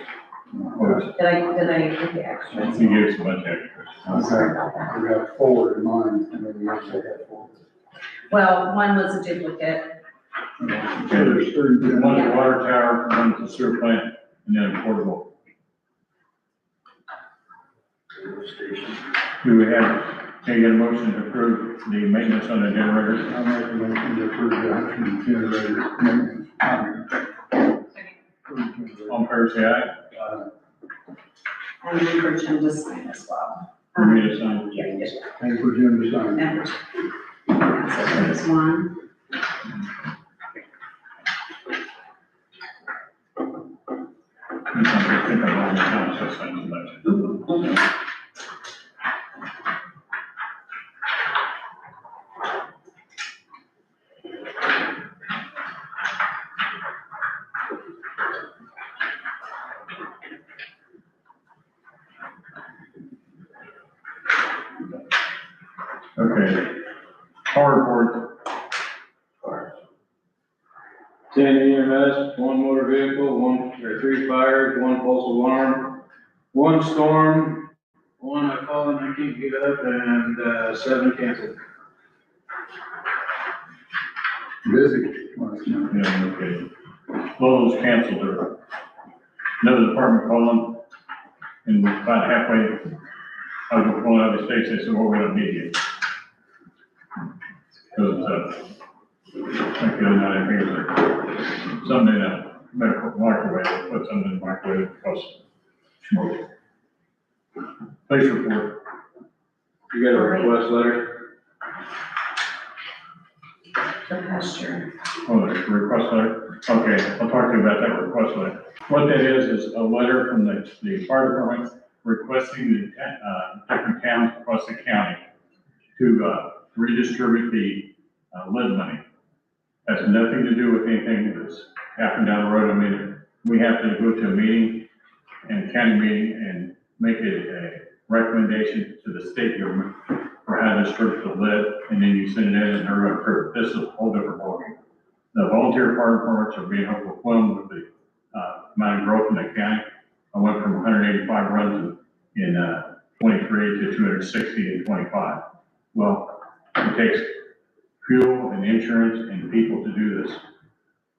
or 6. Did I give the extras? He gave us a bunch of extras. I'm sorry about that. We got 4 in mine, and then we also got 4. Well, one was a duplicate. Okay, there's 3, one at the water tower, one at the sewer plant, and then a portable. Do we have, can you get a motion to approve the maintenance on the generators? I'll make a motion to approve the generator maintenance. All in favor, say aye. And then for Jim to sign as well. For me to sign. Yeah, you did. And for Jim to sign. And so there's one. I think I'm on the house, so sign the left. Okay, power report. 10 EMS, 1 motor vehicle, 3 fires, 1 false alarm, 1 storm, 1 I call and I can't get up, and 7 canceled. Busy. Yeah, okay. Well, those canceled, or another department called, and about halfway, I was pulling out the stakes, they said, well, we don't need you. Because, like the other night, I think it was something in a medical microwave, put something in the microwave, because smoke. Police report. You got a request letter? The pasture. Oh, there's a request letter? Okay, I'll talk to you about that request letter. What that is a letter from the fire department requesting the, different towns across the county to, redistribute the, lead money. Has nothing to do with anything that's happened down the road. I mean, we have to go to a meeting and county meeting and make a recommendation to the state government for how to distribute the lead, and then you send it in and they're going to approve. This is a whole different ballgame. The volunteer fire departments are being overwhelmed with the amount of growth in the county. I went from 185 runs in 23 to 260 in 25. Well, it takes fuel and insurance and people to do this.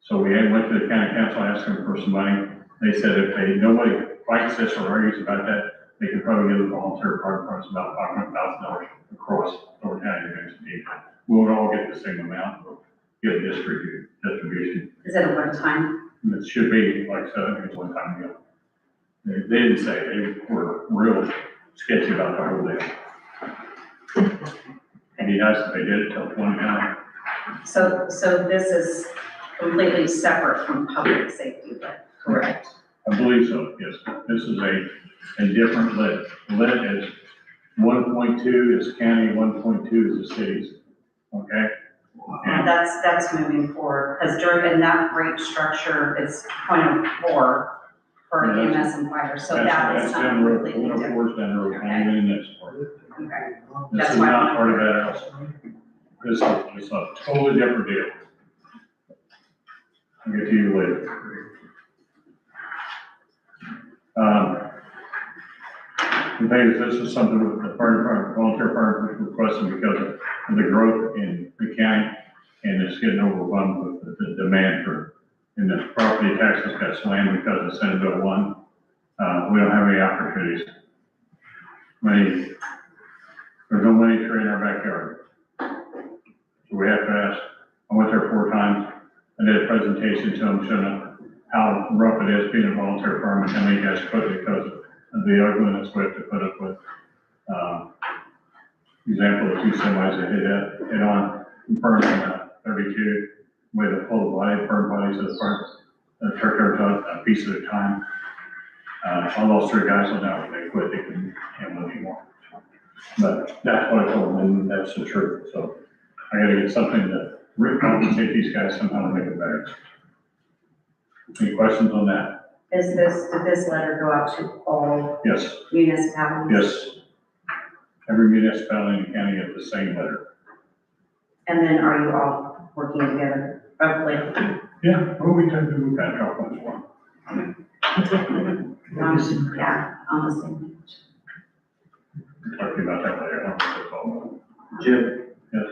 So we went to the county council, asked them for some money. They said if nobody fights this or argues about that, they could probably give the volunteer fire departments about $500,000 across Door County to each. We would all get the same amount, but get a distribution. Is it a one time? It should be, like I said, it's one time ago. They didn't say, they were real sketchy about the whole deal. It'd be nice if they did it till 29. So this is completely separate from public safety, but correct? I believe so, yes. This is a different lead. Lead is 1.2 is county, 1.2 is the cities, okay? And That's moving forward, because in that rate structure, it's 0.04 for EMS and fire, so that is That's down the something road, completely different. 104 down the road, and then the next part. Okay. This That's is why not I'm- part of that else. This is a totally different deal. I'll get to you later. The thing is, this is something that the fire department, volunteer fire department requesting because of the growth in the county, and it's getting overwhelmed with the demand for, and the property taxes got slammed because of Senate Bill 1. We don't have any opportunities. There's no money tree in our backyard. So we have to ask. I went there 4 times. I did a presentation to them showing them how rough it is being a volunteer fireman, how many guys quit because of the ugliness we have to put up with. example, the two semis that hit on, burned on 32, way to pull the body, burn bodies of the front, took her a piece at a time. All those three guys, so now when they quit, they couldn't handle it anymore. But that's what I told them, and that's the truth, so I gotta get something to recompensate these guys somehow to make it better. Any questions on that? Did this letter go out to all Yes, municipalities? yes. Every municipality in the county gets the same letter. And then are you all working together, hopefully? Yeah, well, we tend to move that out once more. Yeah, honestly. Talking about that later, I don't think that's all. Jim, Yes.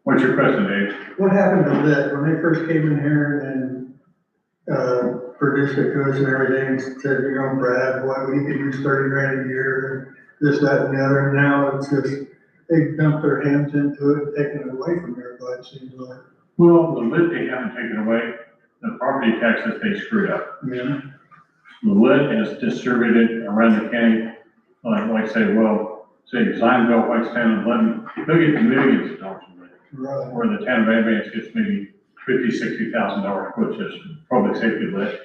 What's your question, Dave? What happened to Lit when they first came in here and, produced it to us and everything, said, you know, Brad, what, we could use 30 grand a year, and this, that, and the other, and now it's just, they dumped their hands into it, and taken it away from everybody, it seems like. Well, the lid they haven't taken away, the property taxes they screwed up. Yeah. The lid is distributed around the county, like say, well, say Zionville, Whitestown, and London, they'll get millions of dollars in lid. Right. Where the town of Advance gets maybe $50,000-$60,000, which is public safety lit.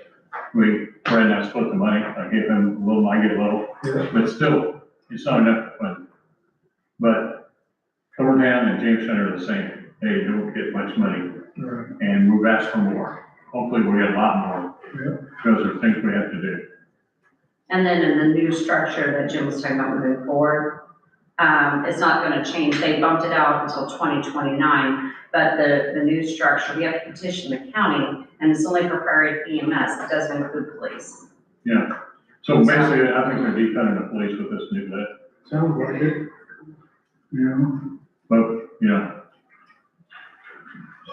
We, Brad and I split the money, I give him a little, I get a little, Yeah. but still, it's not enough to fund. But Thorntown and Jamestown are the same, they don't get much money, Right. and we've asked for more. Hopefully we'll get a lot more, Yeah. because there are things we have to do. And then in the new structure that Jim was talking about moving forward, it's not gonna change, they bumped it out until 2029, but the new structure, we have to petition the county, and it's only for fire EMS, it doesn't include police. Yeah, so basically, I think they're defunding the police with this new lit, Sounds like it. Yeah. but, you know,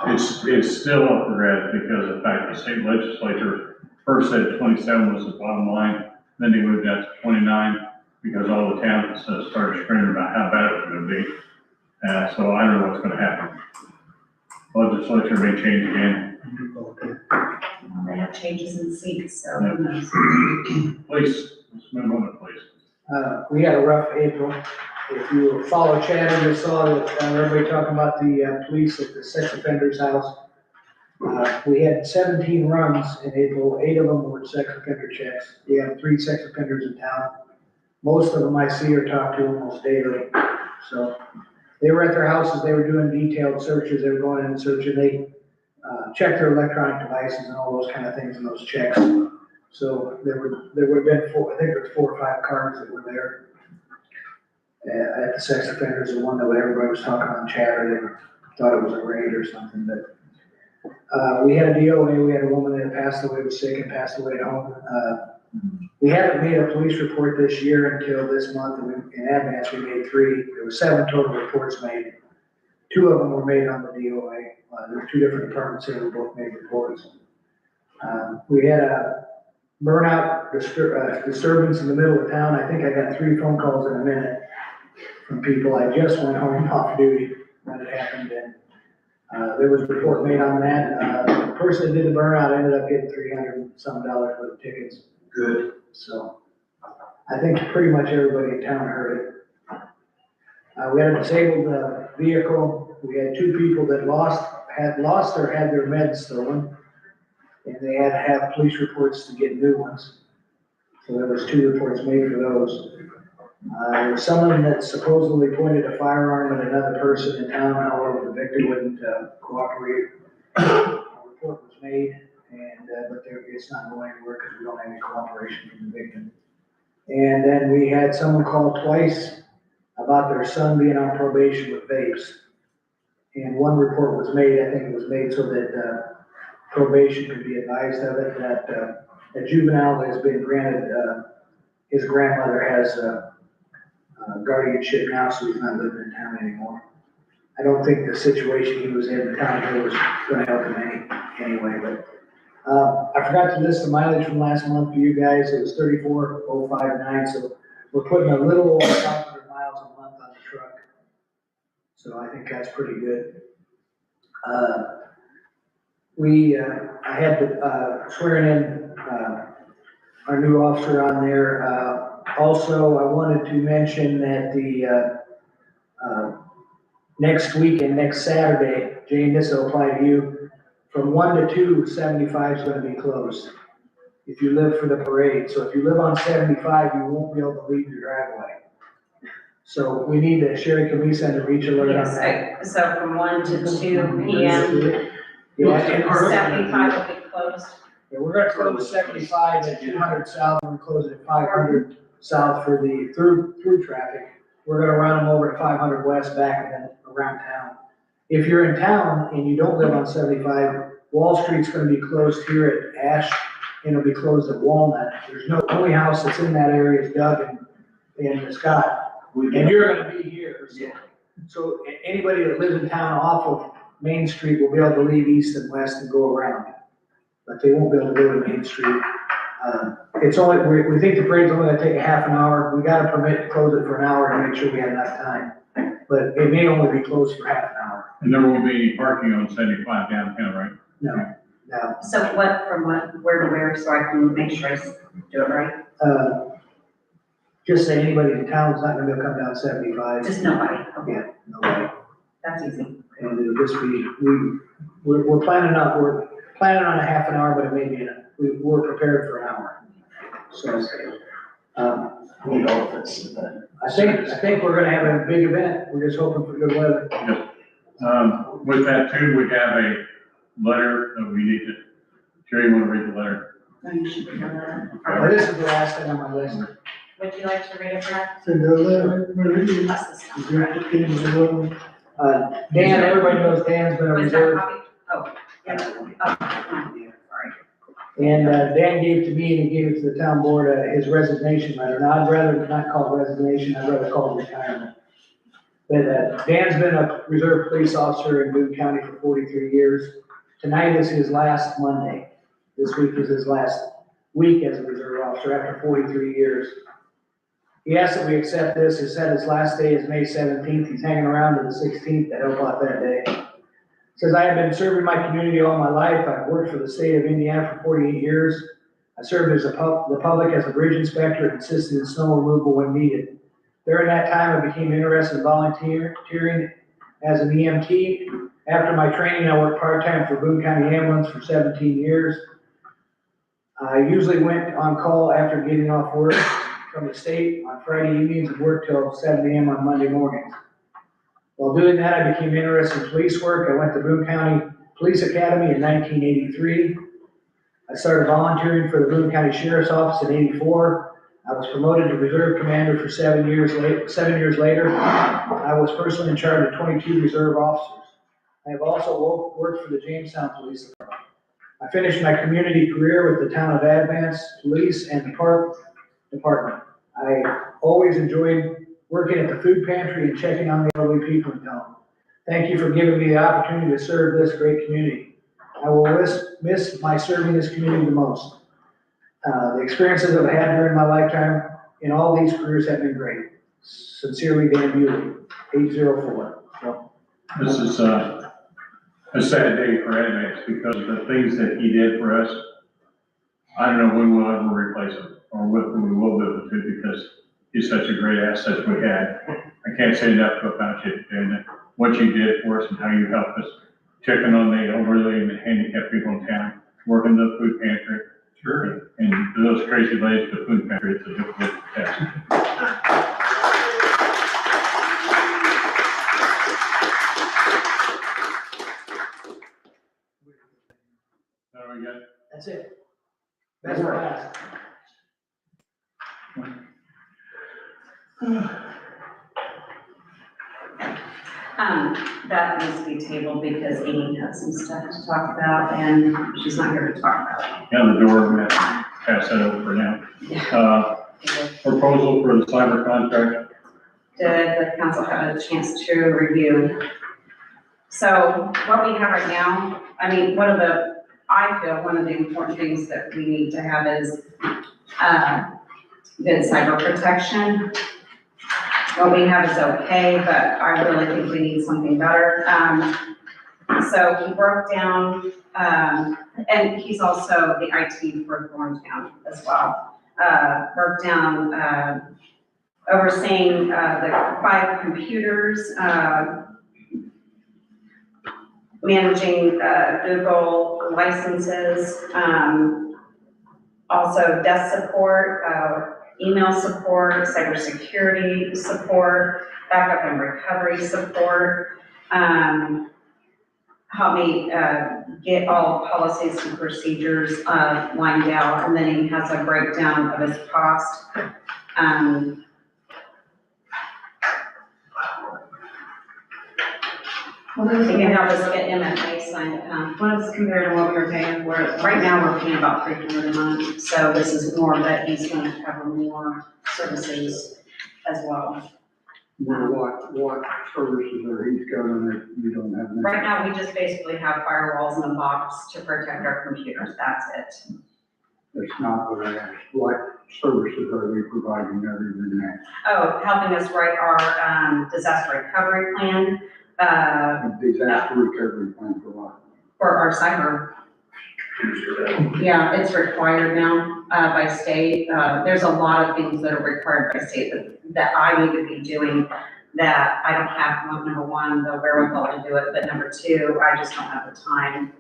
it's still up for grabs because of the fact the state legislature first said 27 was the bottom line, then they moved that to 29 because all the towns started screaming about how bad it was gonna be. So I don't know what's gonna happen. Legislature may change again. They have changes in seats, so who knows? Please, let's move on to police. We had a rough April. If you follow Chad, you saw that everybody talking about the police at the sex offender's house. We had 17 runs in April, 8 of them were sex offender checks. We have 3 sex offenders in town. Most of them I see or talk to almost daily. So they were at their houses, they were doing detailed searches, they were going in and searching, they checked their electronic devices and all those kind of things in those checks. So there would have been 4, I think there was 4 or 5 cars that were there. At the sex offenders, the one that everybody was talking on chatter, they thought it was a raid or something, but. We had a DOA, we had a woman that passed away, was sick and passed away at home. We haven't made a police report this year until this month, and in Advance, we made 3. There were 7 total reports made. 2 of them were made on the DOA. There were 2 different departments that we both made reports. We had a burnout disturbance in the middle of town. I think I got 3 phone calls in a minute from people. I just went home off duty when it happened, and there was a report made on that. The person that did the burnout ended up getting $300 and some for the tickets. Good. So I think pretty much everybody in town heard it. We had a disabled vehicle. We had 2 people that had lost or had their meds stolen. And they had to have police reports to get new ones. So there was 2 reports made for those. There was someone that supposedly pointed a firearm at another person in town, however, the victim wouldn't cooperate. A report was made, and but it's not going anywhere because we don't have any cooperation from the victim. And then we had someone call twice about their son being on probation with vapes. And one report was made, I think it was made so that probation could be advised of it, that a juvenile has been granted, his grandmother has guardianship now, so he's not living in town anymore. I don't think the situation he was in town here was gonna help him anyway, but, I forgot to list the mileage from last month for you guys. It was 34,059, so we're putting a little over 500 miles a month on the truck. So I think that's pretty good. I had to, swearing in, our new officer on there. Also, I wanted to mention that Next week and next Saturday, Jane, this will apply to you, from 1 to 2, 75 is gonna be closed. If you live for the parade, so if you live on 75, you won't be able to leave your driveway. So we need to, Sherry, can we send a reach alert on that? Yes, so from 1 to 2 p.m., Yeah, and 75 will be closed. yeah, we're gonna close 75 at 200 south, and close it at 500 south for the through traffic. We're gonna run them over to 500 west back and then around town. If you're in town and you don't live on 75, Wall Street's gonna be closed here at Ash, and it'll be closed at Walnut. There's no, only house that's in that area is Doug and Scott. And you're gonna be here. So anybody that lives in town off of Main Street will be able to leave east and west and go around. But they won't be able to go to Main Street. It's only, we think the parade's only gonna take a half an hour. We got a permit to close it for an hour to make sure we have enough time. But it may only be closed for half an hour. And there won't be any parking on 75 downtown, right? No. So what, from what, where to where, so I can make sure I do it right? Just say anybody in town is not gonna be able to come down 75. Just nobody, okay, Yeah, nobody. that's easy. And it'll just be, we're planning on a half an hour, but it may be, we're prepared for an hour. So, We know if it's, I think we're gonna have a big event. We're just hoping for good weather. With that too, we have a letter that we need to, Jerry, you wanna read the letter? No, you should be done Well, that. this is the last thing on my list. Would you like to read it, Brad? Send a letter, That's the stuff. Dan, everybody knows Dan's been a Was that reserve. copy? Oh, yeah, sorry. And Dan gave to me and he gave it to the town board, his resignation letter. Now, I'd rather not call it resignation, I'd rather call it retirement. But Dan's been a reserve police officer in Boone County for 43 years. Tonight is his last Monday. This week is his last week as a reserve officer after 43 years. He asked that we accept this. He said his last day is May 17th. He's hanging around to the 16th to help out that day. Says, I have been serving my community all my life. I've worked for the state of Indiana for 48 years. I served as the public as a bridge inspector and assisted in snow removal when needed. During that time, I became interested in volunteering as an EMT. After my training, I worked part-time for Boone County Ambulance for 17 years. I usually went on call after getting off work from the state on Friday evenings and worked till 7 a.m. on Monday mornings. While doing that, I became interested in police work. I went to Boone County Police Academy in 1983. I started volunteering for the Boone County Sheriff's Office in 84. I was promoted to reserve commander for 7 years later. I was personally in charge of 22 reserve officers. I have also worked for the Jamestown Police Department. I finished my community career with the town of Advance Police and the Park Department. I always enjoyed working at the food pantry and checking on the elderly people in town. Thank you for giving me the opportunity to serve this great community. I will miss my serving this community the most. The experiences I've had during my lifetime in all these careers have been great. Sincerely, Dan Bewley, 804. This is a sad day for Advance because of the things that he did for us. I don't know when we'll ever replace him or when we will be able to because he's such a great asset we had. I can't say enough about you and what you did for us and how you helped us checking on the elderly and the handicapped people in town, working the food pantry. Sure. And those crazy ladies, the food pantry, it's a difficult task. There we go. That's it. Best for last. That needs to be tabled because Amy has some stuff to talk about and she's not here to talk about Yeah, the door, we have to pass that over for now. Proposal for the cyber contract. it. Did the council have a chance to review? So what we have right now, I mean, I feel one of the important things that we need to have is, good cyber protection. What we have is okay, but I really think we need something better. So he broke down, and he's also the IT for Thorntown as well. Broke down, overseeing, the 5 computers, managing, Google licenses, also desk support, email support, cybersecurity support, backup and recovery support, help me get all policies and procedures lined out, and then he has a breakdown of his cost. He can help us get MFA signed up. What is compared to what we were paying? Right now, we're paying about $300 a month, so this is more, but he's going to cover more services as well. What services are he's covering that you don't have? now? Right now, we just basically have firewalls in a box to protect our computers, that's it. That's not what I asked. What services are they providing other than that? Oh, helping us write our disaster recovery plan, Disaster recovery plan for what? for our cyber. Yeah, it's required now by state. There's a lot of things that are required by state that I need to be doing that I don't have, number one, the wherewithal to do it, but number two, I just don't have the time.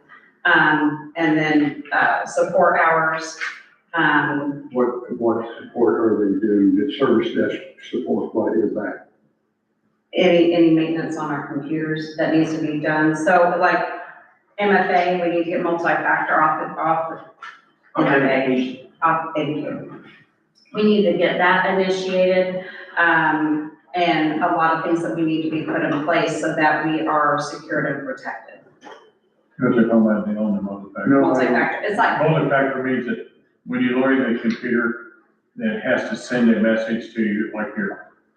And then support hours. What support are they doing? The service desk support, what is that? Any maintenance on our computers that needs to be done. So like MFA, we need to get multi-factor off the MFA. Thank you. We need to get that initiated, and a lot of things that we need to be put in place so that we are secured and protected. Because they're talking about the on the multi-factor. Multi-factor, it's like, Multi-factor means that when you log in the computer, it has to send a message to you, like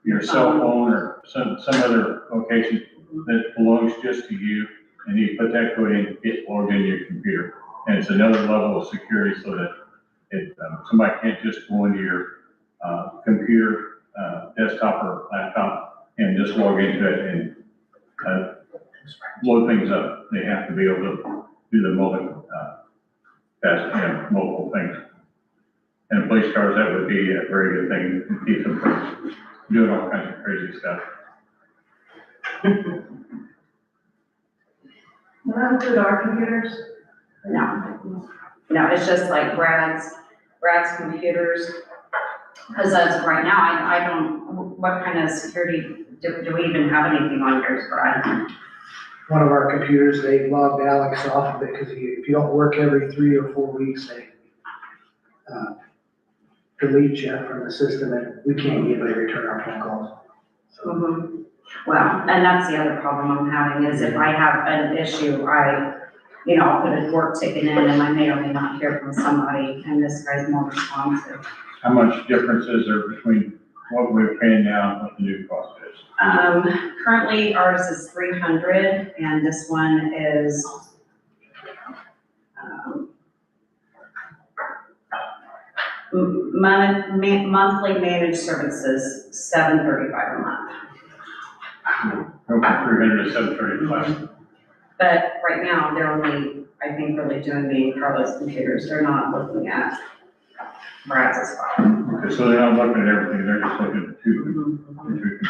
your cell phone or some other location that belongs just to you, and you put that code in, get logged into your computer. And it's another level of security so that somebody can't just go into your computer, desktop or laptop and just log into it and load things up. They have to be able to do the multiple things. And police cars, that would be a very good thing to keep them from doing all kinds of crazy stuff. will that include our computers? No, it's just like Brad's computers. Because as of right now, I don't, what kind of security, do we even have anything on yours, Brad? One of our computers, they logged Alex off of it because if you don't work every 3 or 4 weeks, they delete you from the system and we can't even return our phone calls. Mm-hmm. Well, and that's the other problem I'm having is if I have an issue, I'll put a work ticket in and I may or may not hear from somebody and this guy's more responsive. How much difference is there between what we're paying now and what the new cost is? Currently ours is 300 and this one is, monthly managed services, $735 a month. From 300 to 735. But right now, they're only, I think, really doing the Carlos computers. They're not looking at Brad's as well. Okay, so they're not looking at everything, they're just looking at two computers.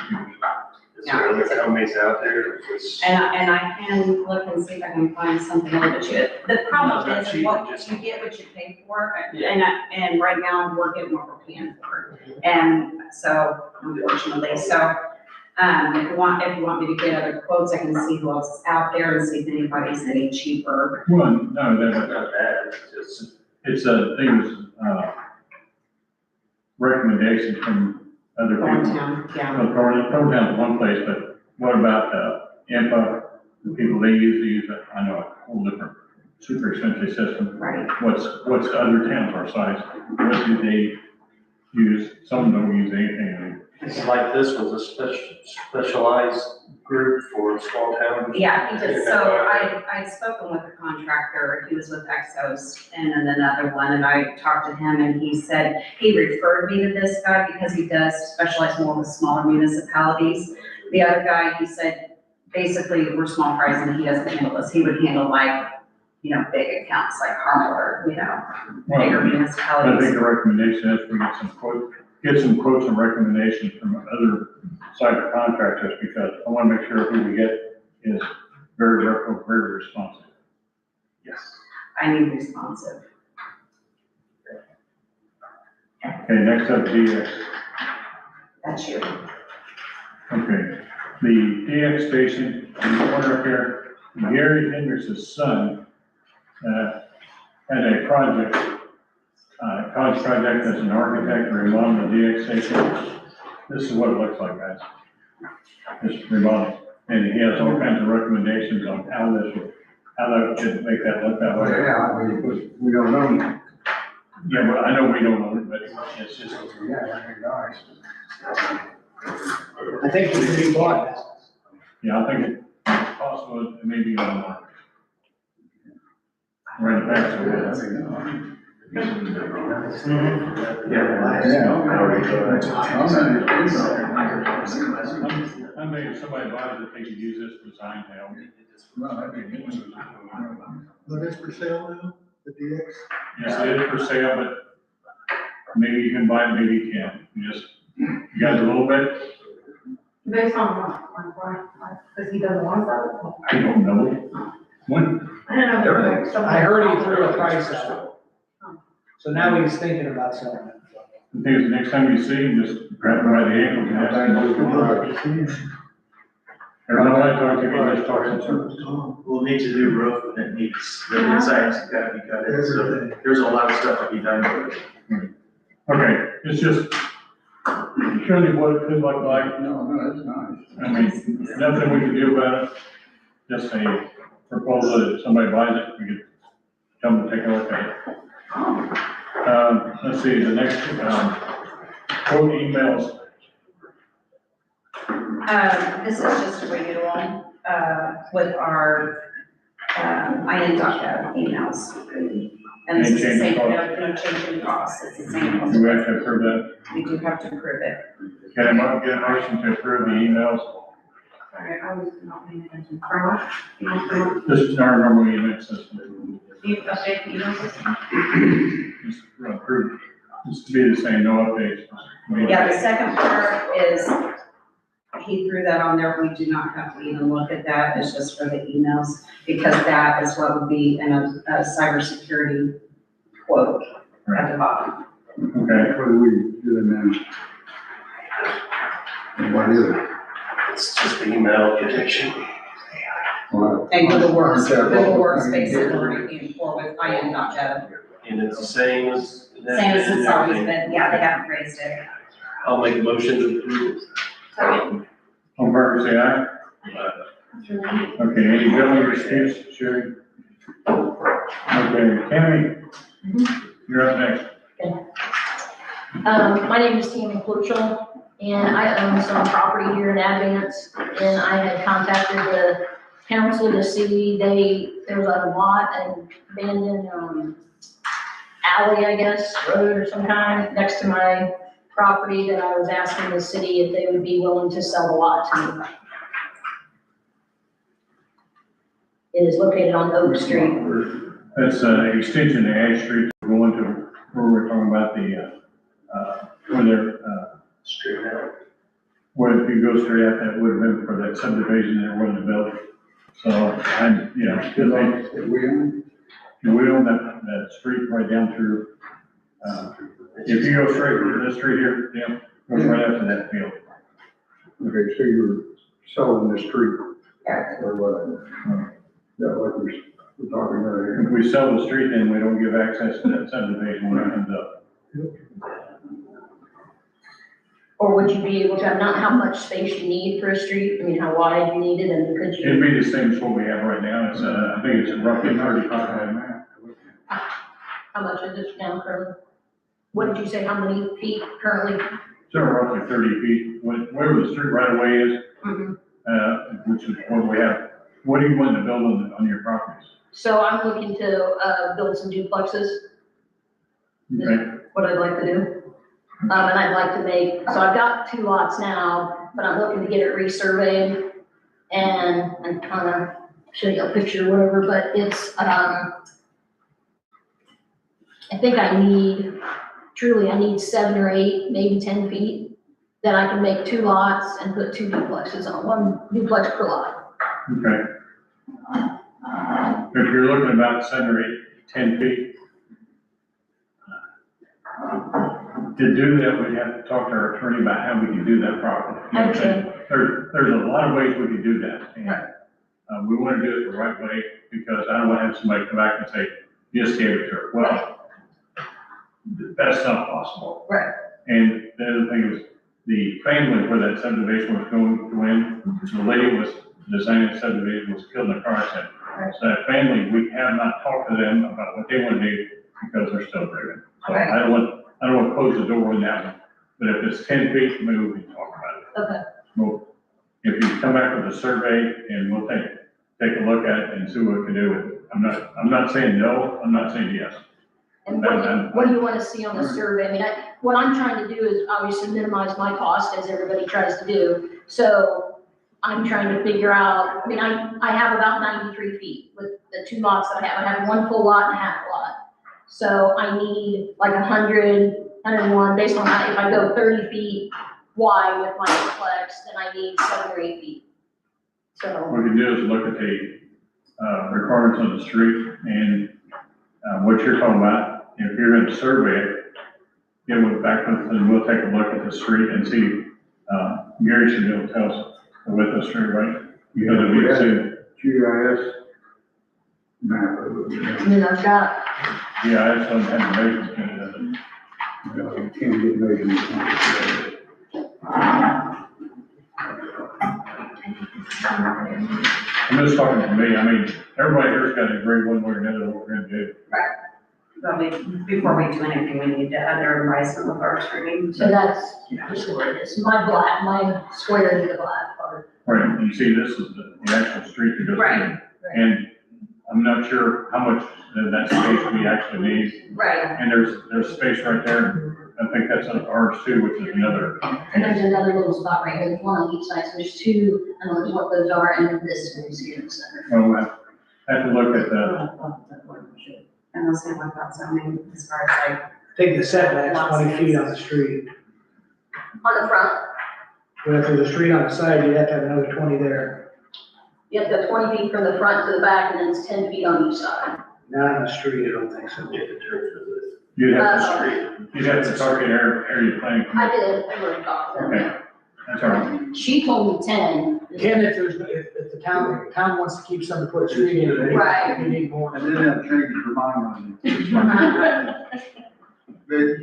Is there other companies out there? And I can look and see if I can find something a little bit cheap. The problem Not is cheap, what just- you get what you pay for, and right now, we're getting what we're paying for. And so, unfortunately, if you want me to get other quotes, I can see who else is out there and see if anybody's any cheaper. Well, no, It's that's, not bad, it's just, it's a thing, recommendations from other people. Downtown, yeah. Thorntown's one place, but what about, IMPA, the people they use it, I know, a whole different, super expensive system. Right. What's other towns our size, what do they use? Some don't use anything. it's like this was a specialized group for a small town. Yeah, he did. So I'd spoken with the contractor, he was with Exos and then another one, and I talked to him and he said, he referred me to this guy because he does specialize more with smaller municipalities. The other guy, he said, basically, we're small fries and he doesn't handle this. He would handle like, big accounts like Harmler, bigger I think municipalities. the recommendation is we get some quotes get some quotes and recommendations from other site contractors, because I wanna make sure who we get is very responsive. Yes. I need responsive. Okay, next up, DX. That's you. Okay, the DX station, in the corner up here, Gary Hendricks' son, had a project, college project as an architect to remodel the DX station. This is what it looks like, guys. This remodel, and he has all kinds of recommendations on how that should make that look that way. Yeah, we don't know. Yeah, but I know we don't own it, but it's just, I think it should be bought. yeah, I think it's possible, it may be on the market. Right back to that. I mean, if somebody buys it, they could use this design to help. But it's for sale now, the DX? Yes, it is for sale, but maybe you can buy it, maybe you can't. You guys a little bit, Based on what, because he doesn't want that? I don't know. When, I don't know. Everything. I heard he threw a price out. So now he's thinking about selling it. the thing is, next time you see him, just grab him by the ankles and ask him. Every time I talk to him, just talk to him. We'll need to do roof, and it needs, the insides gotta be cut in, so there's a lot of stuff to be done. Okay, it's just showing you what it could look like. No, it's nice. I mean, nothing we can do about it, just a proposal that if somebody buys it, we could come and take a look at it. Let's see, the next, quote emails. This is just a regular one, with our, IN.gov emails. And this is the Any same, change in no change in cost, it's the same. Do we have to approve that? We do have to approve it. Get a motion to approve the emails, Sorry, I was not paying attention. For what? You want to- this is our normal email system. Do you update the email system? Just approve, just to be the same, no updates. Yeah, the second part is, he threw that on there, we do not have to even look at that, it's just for the emails, because that is what would be in a cybersecurity quote at the bottom. Okay, What are we doing now? What is it? It's just the email protection. And Google Workspace is already being for with IN.gov. And it's the same as. Same as it's always been, yeah, they haven't raised it. I'll make a motion to approve. Second. all in favor, say aye. Okay, any billing receipts, Sherry? Okay, Tammy, you're up next. My name is Tammy Klutschel, and I own some property here in Advance, and I had contacted the council to see, there was a lot, an abandoned, alley, I guess, road or some kind, next to my property, that I was asking the city if they would be willing to sell the lot to me. It is located on Oak Street. That's an extension of Ash Street, we're going to, where we're talking about the, where they're, Straight out. where if you go straight out, that would have been for that subdivision that wasn't built. So, I, you know, we own that street right down through, if you go straight to this street here, yeah, goes right up to that field. Okay, so you're selling the street. Or what? Yeah, like we're talking about here. If we sell the street, then we don't give access to that subdivision when it comes up. Or would you be able to have, not how much space you need for a street, I mean, how wide you need it, and could It'd you? be the same as what we have right now, it's, I think it's roughly 35. How much is it now currently? What did you say, how many feet currently? So roughly 30 feet, wherever the street right away is, which is what we have. What do you want to build on your properties? So I'm looking to, build some duplexes, Okay, what I'd like to do. And I'd like to make, so I've got 2 lots now, but I'm looking to get it resurveyed. And I'm kind of show you a picture or whatever, but it's, I think I need truly I need 7 or 8, maybe 10 feet, then I can make 2 lots and put 2 duplexes on, 1 duplex per lot. Okay. If you're looking about 7 or 8, 10 feet, to do that, we'd have to talk to our attorney about how we can do that properly. I understand. There's a lot of ways we could do that. And, we want to do it the right way, because I don't want to have somebody come back and say, you just gave it to her. Well, that's not possible. Right. And the other thing is, the family where that subdivision was going to end, the lady was designing the subdivision, was killed in a car accident. So that family, we have not talked to them about what they want to do, because they're still grieving. So I don't want to close the door on that one, but if it's 10 feet, maybe we can talk about it. Okay. Well, if you come back with a survey, and we'll take a look at it and see what we can do with it. I'm not saying no, I'm not saying yes. And what do you want to see on the survey? I mean, what I'm trying to do is obviously minimize my cost, as everybody tries to do. So I'm trying to figure out, I mean, I have about 93 feet with the 2 lots that I have. I have 1 full lot and a half lot. So I need like 100, 101, based on that. If I go 30 feet wide with my duplex, then I need 7 or 8 feet. So. What we can do is look at the requirements on the street, and what you're talking about. If you're going to survey it, get with back with, and we'll take a look at the street and see. Gary should be able to tell us the width of the street, right? Because it'll be the same. GIS map. I mean, I've got, Yeah, I just don't have the measurements. You can't get measurements. I'm just talking to me. I mean, everybody here's got to agree one way or another what we're going to do. But before we do anything, we need to have their advice on the forestry. so that's just what it is. My square is the black part. Right, you see, this is the actual street that goes Right. in. And I'm not sure how much of that space we actually need. Right. And there's space right there. I think that's on ours too, which is another. And there's another little spot right here, there's 1 on each side, so there's 2, I don't know what those are, and then this is here in the center. Oh, I have to look at the, And the same with that zoning, as far as like, I think the setback's 20 feet on the street. On the front, But if there's a street on the side, you'd have to have another 20 there. you have to go 20 feet from the front to the back, and then it's 10 feet on each side. Not on the street, I don't think so. you'd have to talk to area planning. I did, I wrote it off. Okay, that's all right. She told me 10. Ken, if the town wants to keep some to put a street in, Right. you need more. And then that changes your mind on it. They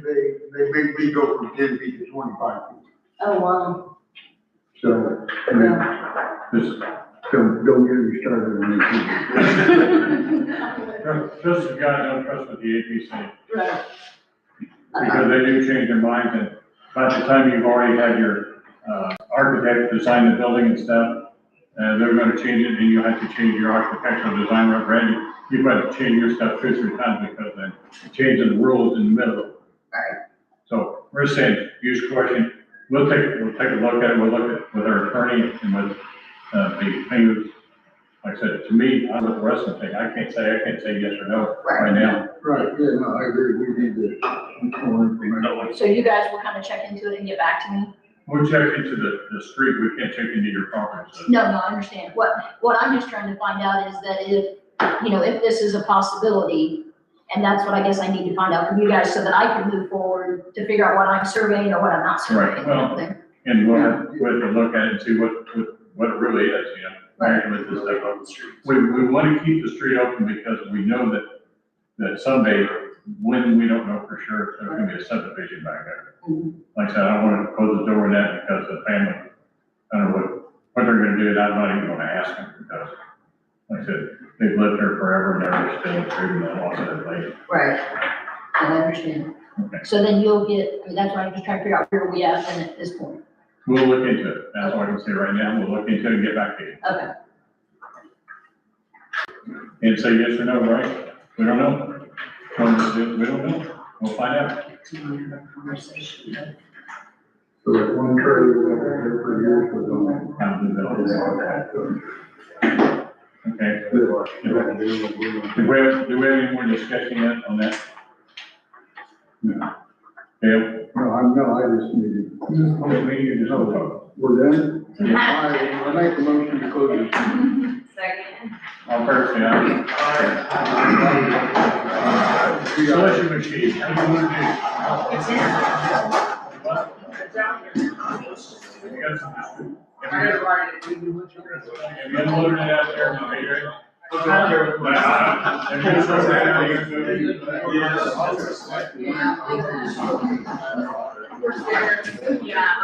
make me go from 10 feet to 25 feet. Oh, wow. So, I mean, Just, don't get me started on it. trust the guy, don't trust what the AP say. Right. Because they do change their minds, and by the time you've already had your, architect design the building and stuff, they're gonna change it, and you have to change your architectural design right, Randy. You've got to change your stuff 2 or 3 times because they're changing the rules in the middle. Right. So we're saying, use question, we'll take a look at it, we'll look at with our attorney and with, the things. Like I said, to me, I'm with the rest of the thing, I can't say yes or no right now. Right, yeah, no, I agree, we need to, more information. So you guys will kind of check into it and get back to me? We'll check into the street, we can't check into your property, so. No, I understand. What I'm just trying to find out is that if this is a possibility, and that's what I guess I need to find out from you guys so that I can move forward to figure out what I'm surveying or what I'm not surveying. Well, and we'll have to look at it and see what it really is, you know, with this stuff on the street. We want to keep the street open because we know that someday, when we don't know for sure, there's gonna be a subdivision back there. Like I said, I don't want to close the door on that because the family, I don't know what they're gonna do, and I'm not even gonna ask them because, like I said, they've lived there forever and they're still treating the loss of their place. Right. I understand. Okay. So then you'll get, I mean, that's why I'm just trying to figure out where we at then at this point. We'll look into it. That's all I can say right now. We'll look into it and get back to you. Okay. And say yes or no, right? We don't know. We don't know. We'll find out. So that one trailer that was there for years was on. Okay. Do we have any more discussion yet on that? No. Yep. No, I just needed. We're done? I make the motion to close this. Second. All fair, say aye. Selection machine, what do you want to do? It's in. What? It's out here. You got some- I gotta write it. Have you unloaded it out there, my Adrian? Yeah.